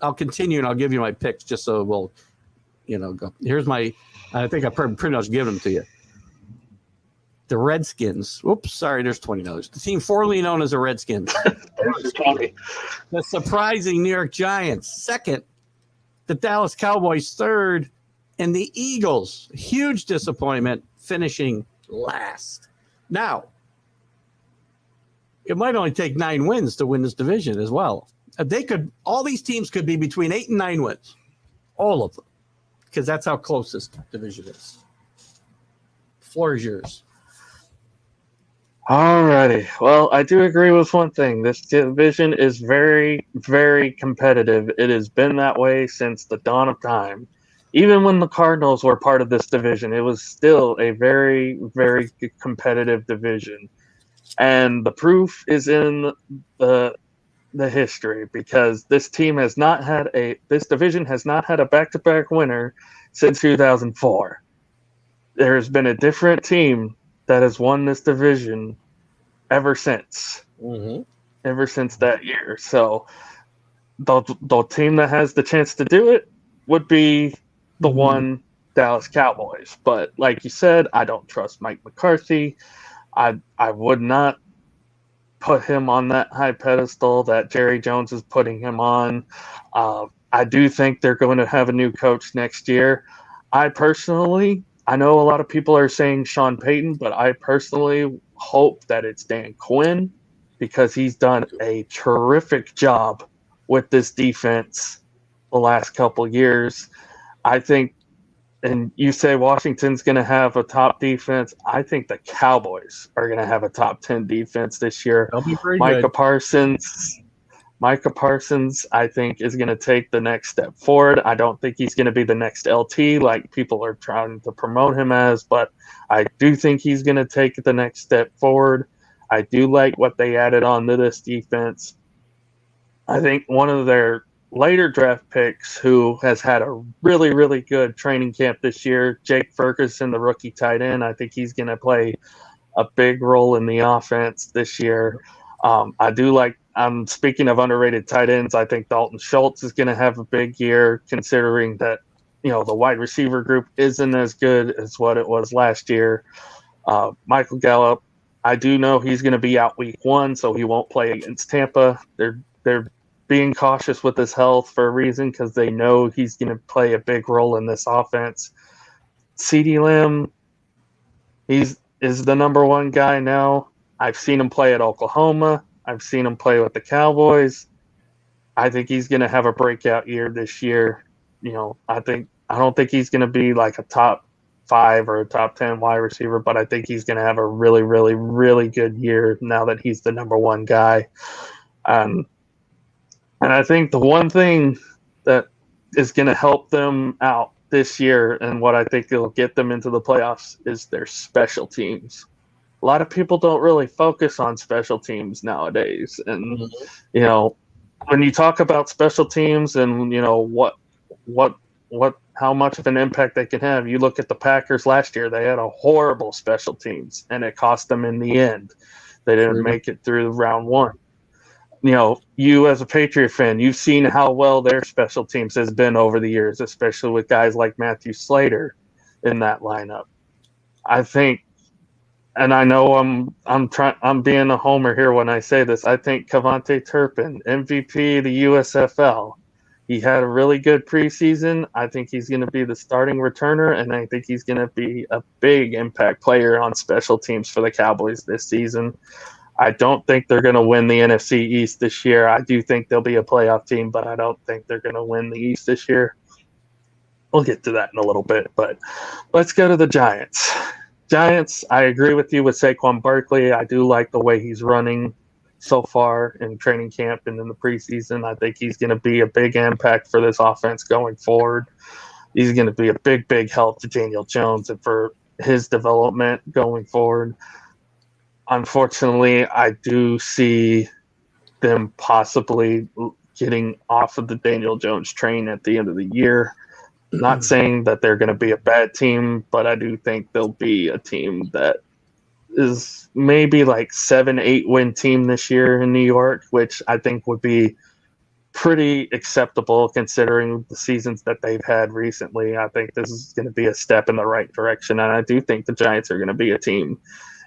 I'll continue and I'll give you my picks just so we'll, go. Here's I think I pretty much give them to you. The Redskins. Oops, sorry, there's $20. The team formerly known as the Redskins. The surprising New York Giants. Second, the Dallas Cowboys. Third, and the Eagles. Huge disappointment, finishing last. Now, it might only take 9 wins to win this division as well. All these teams could be between 8 and 9 wins. All of them. Because that's how close this division is. Floor is yours. All righty. Well, I do agree with one thing. This division is very, very competitive. It has been that way since the dawn of time. even when the Cardinals were part of this division, it was still a very, very competitive division. And the proof is in the history, because this division has not had a back-to-back winner since 2004. There's been a different team that has won this division ever since. Mm-hmm. Ever since that year. So the team that has the chance to do it would be the one Dallas Cowboys. But like you said, I don't trust Mike McCarthy. I would not put him on that high pedestal that Jerry Jones is putting him on. I do think they're going to have a new coach next year. I know a lot of people are saying Sean Payton, but I personally hope that it's Dan Quinn, because he's done a terrific job with this defense the last couple years. I think, and you say Washington's going to have a top defense. I think the Cowboys are going to have a top 10 defense this year. They'll be very Micah good. Parsons, I think, is going to take the next step forward. I don't think he's going to be the next LT like people are trying to promote him as, but I do think he's going to take the next step forward. I do like what they added on to this defense. I think one of their later draft picks, who has had a really, really good training camp this year, Jake Ferguson, the rookie tight end, I think he's going to play a big role in the offense this year. Speaking of underrated tight ends, I think Dalton Schultz is going to have a big year, considering that, the wide receiver group isn't as good as what it was last year. Michael Gallup, I do know he's going to be out week 1, so he won't play against Tampa. They're being cautious with his health for a reason, because they know he's going to play a big role in this offense. CeeDee Lamb, is the number 1 guy now. I've seen him play at Oklahoma. I've seen him play with the Cowboys. I think he's going to have a breakout year this year. I don't think he's going to be like a top 5 or a top 10 wide receiver, but I think he's going to have a really, really, really good year now that he's the number 1 guy. And I think the one thing that is going to help them out this year, and what I think will get them into the playoffs, is their special teams. A lot of people don't really focus on special teams nowadays. And, when you talk about special teams and, how much of an impact they can have, you look at the Packers last year. They had a horrible special teams, and it cost them in the end. They didn't make it through round 1. You as a Patriot fan, you've seen how well their special teams has been over the years, especially with guys like Matthew Slater in that lineup. I think, and I know I'm being a homer here when I say this, I think Cavante Turpin, MVP of the USFL, he had a really good preseason. I think he's going to be the starting returner, and I think he's going to be a big impact player on special teams for the Cowboys this season. I don't think they're going to win the NFC East this year. I do think they'll be a playoff team, but I don't think they're going to win the East this year. We'll get to that in a little bit, but let's go to the Giants. Giants, I agree with you with Saquon Barkley. I do like the way he's running so far in training camp and in the preseason. I think he's going to be a big impact for this offense going forward. He's going to be a big, big help to Daniel Jones and for his development going forward. Unfortunately, I do see them possibly getting off of the Daniel Jones train at the end of the year. Not saying that they're going to be a bad team, but I do think they'll be a team that is maybe like 7-8 win team this year in New York, which I think would be pretty acceptable considering the seasons that they've had recently. I think this is going to be a step in the right direction, and I do think the Giants are going to be a team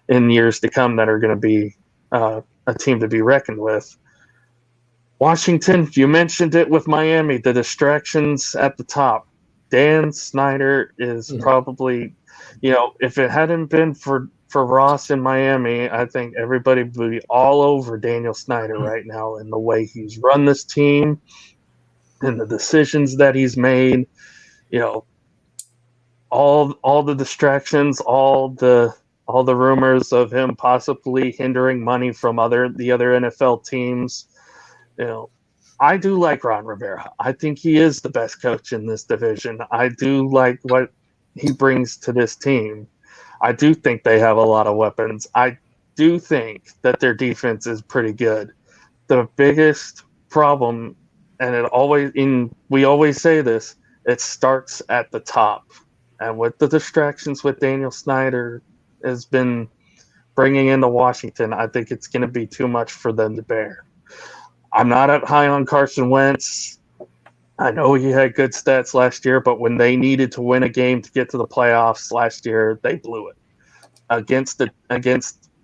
in years to come that are going to be a team to be reckoned with. Washington, you mentioned it with Miami, the distractions at the top. Dan Snyder is probably, if it hadn't been for Ross in Miami, I think everybody would be all over Daniel Snyder right now and the way he's run this team and the decisions that he's made. All the distractions, all the rumors of him possibly hindering money from the other NFL teams. I do like Ron Rivera. I think he is the best coach in this division. I do like what he brings to this team. I do think they have a lot of weapons. I do think that their defense is pretty good. The biggest problem, and we always say this, it starts at the top. And with the distractions with Daniel Snyder has been bringing into Washington, I think it's going to be too much for them to bear. I'm not up high on Carson Wentz. I know he had good stats last year, but when they needed to win a game to get to the playoffs last year, they blew it against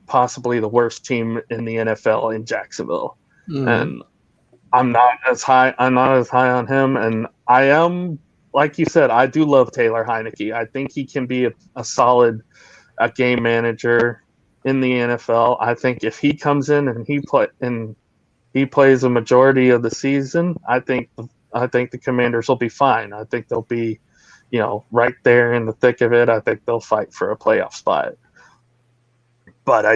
possibly the worst team in the NFL in Jacksonville. And I'm not as high on him, and I am, like you said, I do love Taylor Heineke. I think he can be a solid game manager in the NFL. I think if he comes in and he plays a majority of the season, I think the Commanders will be fine. I think they'll be, right there in the thick of it. I think they'll fight for a playoff spot. But I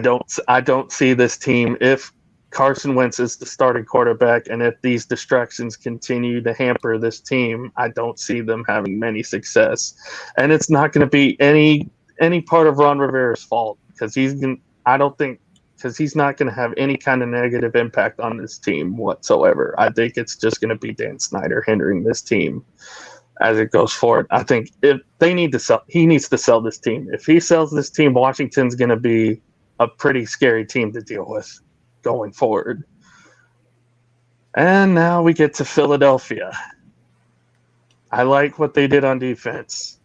don't see this team, if Carson Wentz is the starting quarterback and if these distractions continue to hamper this team, I don't see them having many success. And it's not going to be any part of Ron Rivera's fault, because he's not going to have any kind of negative impact on this team whatsoever. I think it's just going to be Dan Snyder hindering this team as it goes forward. I think he needs to sell this team. If he sells this team, Washington's going to be a pretty scary team to deal with going forward. And now we get to Philadelphia. I like what they did on defense.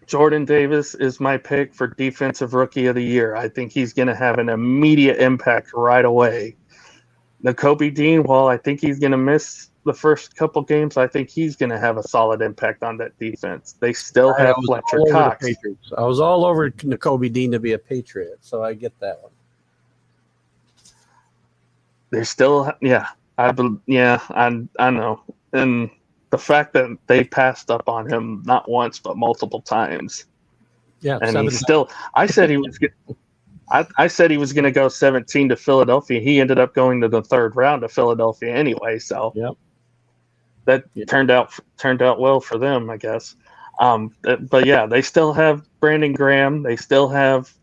Jordan Davis is my pick for Defensive Rookie of the Year. I think he's going to have an immediate impact right away. Nakobe Dean, while I think he's going to miss the first couple games, I think he's going to have a solid impact on that defense. They still have Fletcher Cox. I was all over Nakobe Dean to be a Patriot, so I get that one. They're still, I know. And the fact that they passed up on him not once but multiple times. Yeah, and he's still. I said he was going to go 17 to Philadelphia. He ended up going to the third round to Philadelphia anyway. So that turned out well for them, I guess. But yeah, they still have Brandon Graham. They still have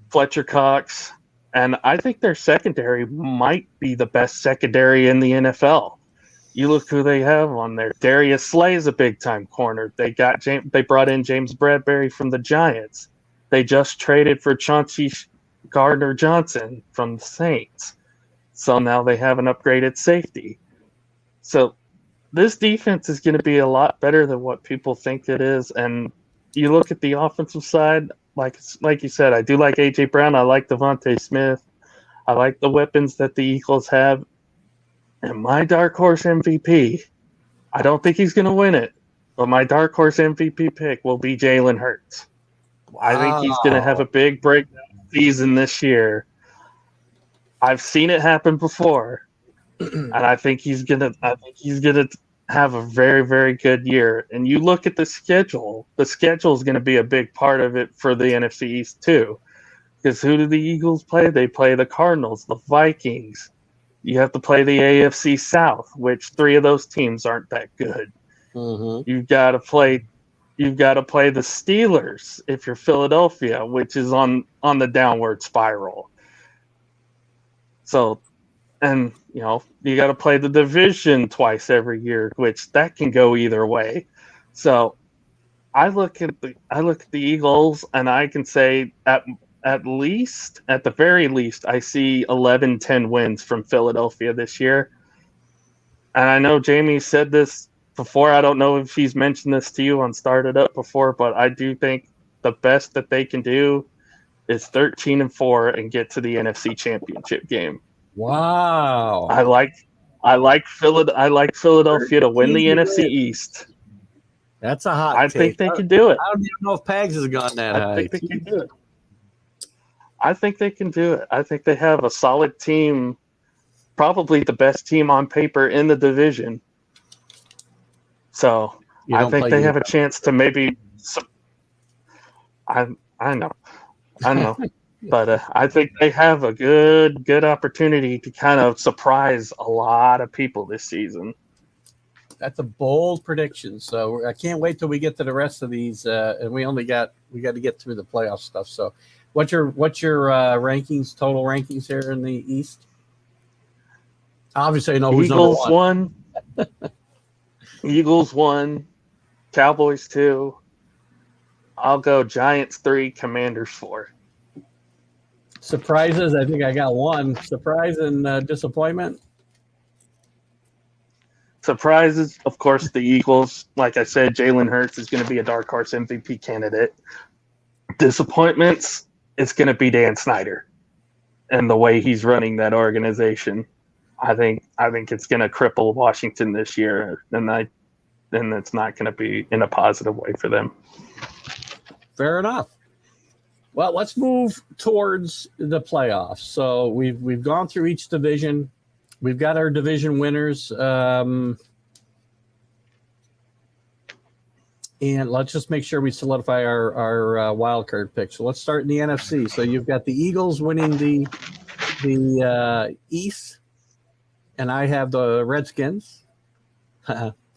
Fletcher Cox. And I think their secondary might be the best secondary in the NFL. You look who they have on there. Darius Slay is a big-time corner. They brought in James Bradbury from the Giants. They just traded for Chauncey Gardner-Johnson from the Saints. So now they have an upgraded safety. So this defense is going to be a lot better than what people think it is. And you look at the offensive side, like you said, I do like A.J. Brown. I like Devontae Smith. I like the weapons that the Eagles have. And my dark horse MVP, I don't think he's going to win it, but my dark horse MVP pick will be Jalen Hurts. I think he's going to have a big breakdown season this year. I've seen it happen before, and I think he's going to have a very, very good year. And you look at the schedule. The schedule is going to be a big part of it for the NFC East too, because who do the Eagles play? They play the Cardinals, the Vikings. You have to play the AFC South, which 3 of those teams aren't that good. Mm-hmm. You've got to play the Steelers if you're Philadelphia, which is on the downward spiral. So, and you got to play the division twice every year, which that can go either way. So, I look at the Eagles, and I can say at the very least, I see 11-10 wins from Philadelphia this year. And I know Jamie said this before. I don't know if he's mentioned this to you on Started Up before, but I do think the best that they can do is 13-4 and get to the NFC Championship game. Wow. I like Philadelphia to win the NFC East. That's a hot I think they can do it. I don't even know if Pags has gone that high. I think they can do it. I think they can do it. I think they have a solid team, probably the best team on paper in the division. So I think they have a chance to maybe. I know. But I think they have a good opportunity to kind of surprise a lot of people this season. That's a bold prediction. So I can't wait till we get to the rest of these. And we got to get through the playoff stuff. So what's your rankings, total rankings here in the East? Obviously, I know who's Eagles number one. Eagles 1, Cowboys 2. I'll go Giants 3, Commanders 4. Surprises, I think I got one. Surprise and disappointment. Surprises, of course, the Eagles. Like I said, Jalen Hurts is going to be a dark horse MVP candidate. Disappointments, it's going to be Dan Snyder and the way he's running that organization. I think it's going to cripple Washington this year, and it's not going to be in a positive way for them. Fair enough. Well, let's move towards the playoffs. So we've gone through each division. We've got our division winners. And let's just make sure we solidify our wild card pick. So let's start in the NFC. So you've got the Eagles winning the East, and I have the Redskins,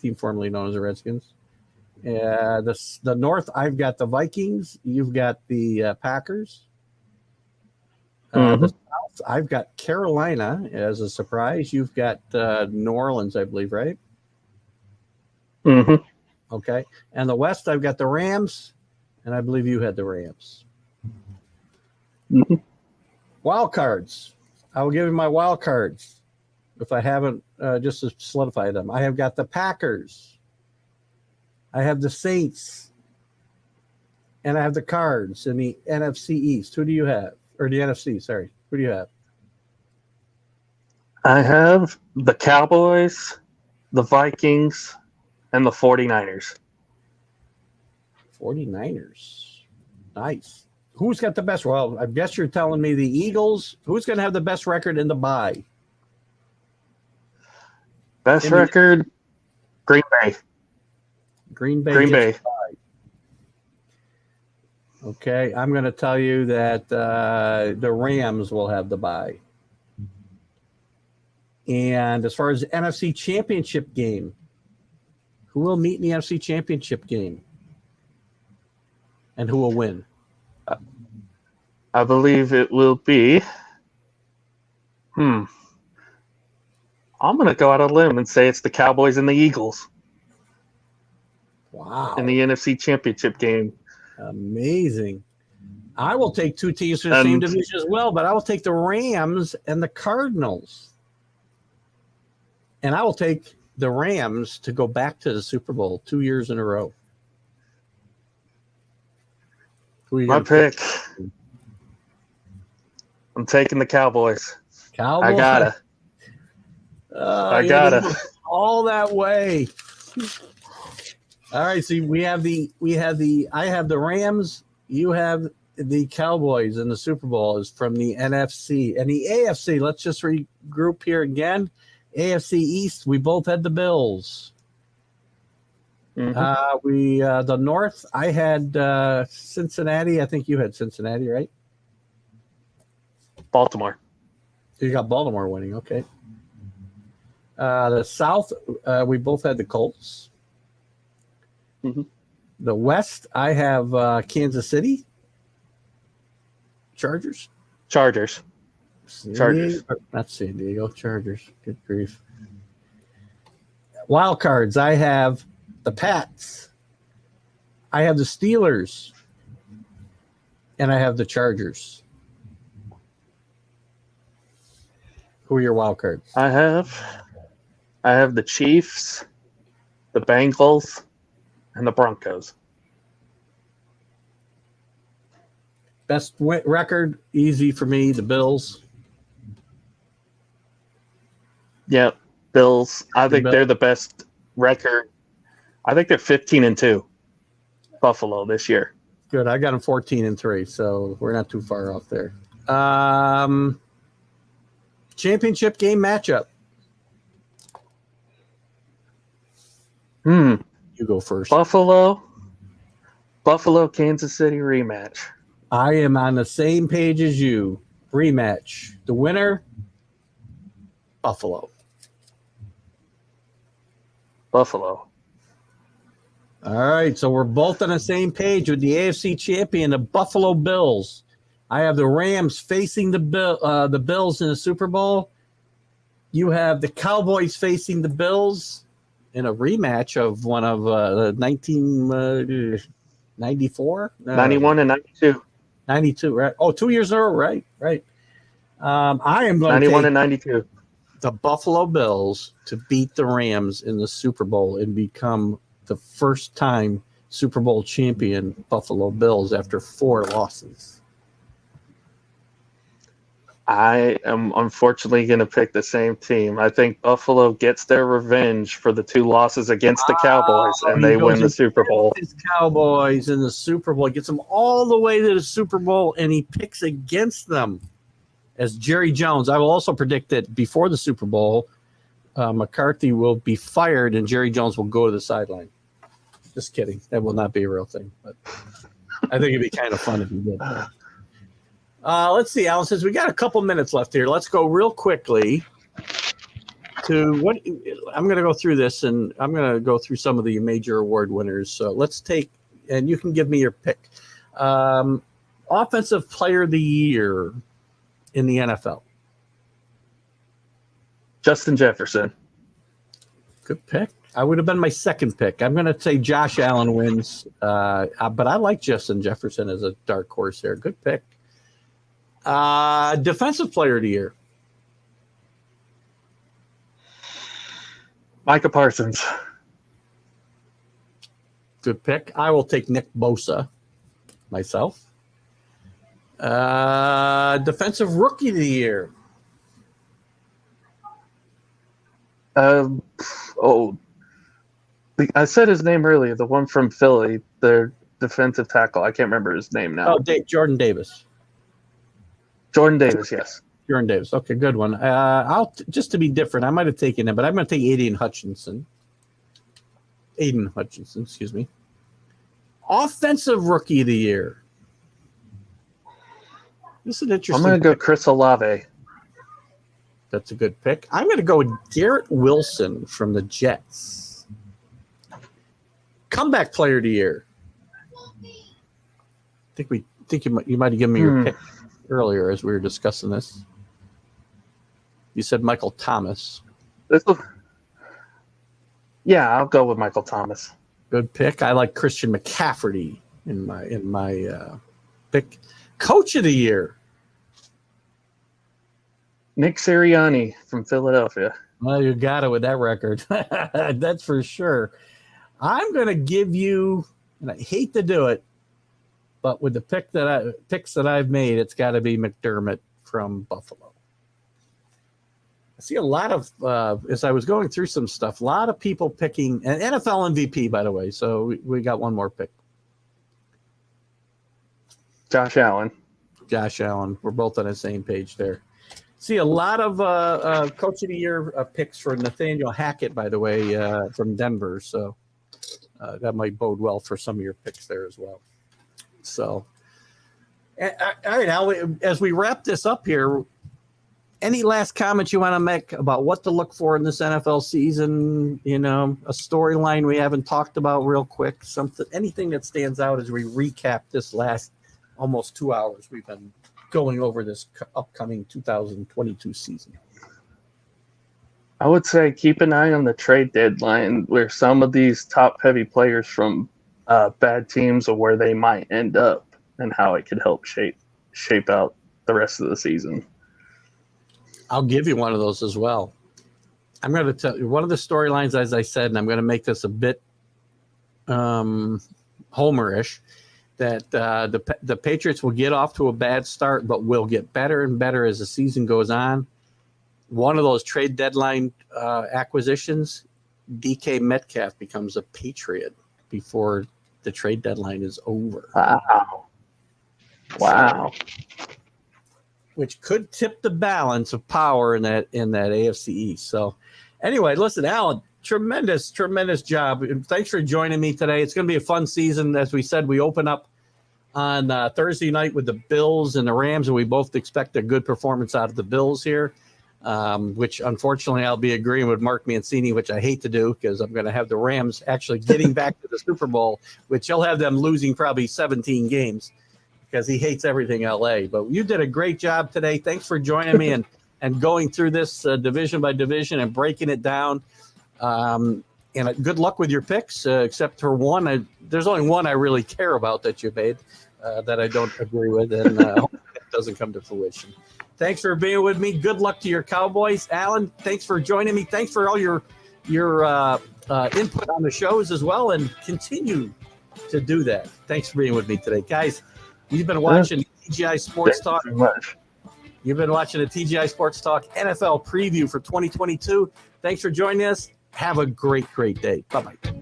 team formerly known as the Redskins. The North, I've got the Vikings. You've got the Packers. The South, I've got Carolina as a surprise. You've got New Orleans, I believe, right? Mm-hmm. Okay. And the West, I've got the Rams, and I believe you had the Rams. Mm-hmm. Wild cards. I will give you my wild cards if I haven't just to solidify them. I have got the Packers. I have the Saints, and I have the Cards in the NFC East. Who do you have? Or the NFC, sorry. Who do you have? I have the Cowboys, the Vikings, and the 49ers. 49ers. Nice. Who's got the best? Well, I guess you're telling me the Eagles. Who's going to have the best record in the bye? Best record, Green Bay. Green Bay. Green Bay. Okay, I'm going to tell you that the Rams will have the bye. And as far as the NFC Championship game, who will meet in the NFC Championship game? And who will win? I believe it will be. I'm going to go out on a limb and say it's the Cowboys and the Eagles. Wow. In the NFC Championship game. Amazing. I will take two teams from the same division as well, but I will take the Rams and the Cardinals. And I will take the Rams to go back to the Super Bowl 2 years in a row. My pick. I'm taking the Cowboys. Cowboys. I gotta. I gotta. All that way. All right, so I have the Rams, you have the Cowboys in the Super Bowl is from the NFC. And the AFC, let's just regroup here again. AFC East, we both had the Bills. Mm-hmm. The North, I had Cincinnati. I think you had Cincinnati, right? Baltimore. You got Baltimore winning, okay. The South, we both had the Colts. Mm-hmm. The West, I have Kansas City. Chargers. Chargers. Not San Diego. Chargers. Good grief. Wild cards, I have the Pats. I have the Steelers. And I have the Chargers. Who are your wild cards? I have the Chiefs, the Bengals, and the Broncos. Best record, easy for me, the Bills. Yep, Bills. I think they're the best record. I think they're 15-2. Buffalo this year. Good. I got them 14-3, so we're not too far off there. Championship game matchup. You go first. Buffalo, Kansas City rematch. I am on the same page as you. Rematch. The winner, Buffalo. Buffalo. All right, so we're both on the same page with the AFC champion, the Buffalo Bills. I have the Rams facing the Bills in the Super Bowl. You have the Cowboys facing the Bills in a rematch of one of 1994? 91 and 92. 92, right? Oh, 2 years in a row, right. I am going to 91 take and 92. the Buffalo Bills to beat the Rams in the Super Bowl and become the first time Super Bowl champion Buffalo Bills after 4 losses. I am unfortunately going to pick the same team. I think Buffalo gets their revenge for the 2 losses against the Cowboys, and they win the Super Bowl. His Cowboys in the Super Bowl, gets them all the way to the Super Bowl, and he picks against them as Jerry Jones. I will also predict that before the Super Bowl, McCarthy will be fired and Jerry Jones will go to the sideline. Just kidding. That will not be a real thing, but I think it'd be kind of fun if he did. Let's see, Alan, since we got a couple minutes left here, let's go real quickly to what I'm going to go through this, and I'm going to go through some of the major award winners. So let's take, and you can give me your pick. Offensive Player of the Year in the NFL. Justin Jefferson. Good pick. I would have been my second pick. I'm going to say Josh Allen wins, but I like Justin Jefferson as a dark horse there. Good pick. Defensive Player of the Year. Micah Parsons. Good pick. I will take Nick Bosa myself. Defensive Rookie of the Year. I said his name earlier, the one from Philly, their defensive tackle. I can't remember his name now. Oh, Jordan Davis. Jordan Davis, yes. Jordan Davis. Okay, good one. I'll just to be different, I might have taken him, but I'm going to take Aiden Hutchinson, excuse me. Offensive Rookie of the Year. This is an interesting. I'm going to go Chris Olave. That's a good pick. I'm going to go with Garrett Wilson from the Jets. Comeback Player of the Year. I think you might have given me your pick earlier as we were discussing this. You said Michael Thomas. Yeah, I'll go with Michael Thomas. Good pick. I like Christian McCaffrey in my pick. Coach of the Year. Nick Sirianni from Philadelphia. Well, you got it with that record. That's for sure. I'm going to give you, and I hate to do it, but with the picks that I've made, it's got to be McDermott from Buffalo. I see a lot of, as I was going through some stuff, a lot of people picking, an NFL MVP, by the way, so we got one more pick. Josh Allen. We're both on the same page there. See a lot of Coach of the Year picks for Nathaniel Hackett, by the way, from Denver, so that might bode well for some of your picks there as well. So, all right, Al, as we wrap this up here, any last comments you want to make about what to look for in this NFL season? You know, a storyline we haven't talked about real quick, anything that stands out as we recap this last almost 2 hours we've been going over this upcoming 2022 season. I would say keep an eye on the trade deadline where some of these top-heavy players from bad teams or where they might end up and how it could help shape out the rest of the season. I'll give you one of those as well. I'm going to tell you one of the storylines, as I said, and I'm going to make this a bit homerish, that the Patriots will get off to a bad start, but will get better and better as the season goes on. One of those trade deadline acquisitions, DK Metcalf becomes a Patriot before the trade deadline is over. Wow. Which could tip the balance of power in that AFC East. So anyway, listen, Alan, tremendous job. And thanks for joining me today. It's going to be a fun season. As we said, we open up on Thursday night with the Bills and the Rams, and we both expect a good performance out of the Bills here, which unfortunately I'll be agreeing with Mark Mancini, which I hate to do because I'm going to have the Rams actually getting back to the Super Bowl, which he'll have them losing probably 17 games because he hates everything LA. But you did a great job today. Thanks for joining me and going through this division by division and breaking it down. And good luck with your picks, except for one. There's only one I really care about that you made that I don't agree with, and hope it doesn't come to fruition. Thanks for being with me. Good luck to your Cowboys. Alan, thanks for joining me. Thanks for all your input on the shows as well, and continue to do that. Thanks for being with me today. Guys, you've been watching TGI Sports Talk. Thank you very much. You've been watching the TGI Sports Talk NFL preview for 2022. Thanks for joining us. Have a great, great day. Bye-bye.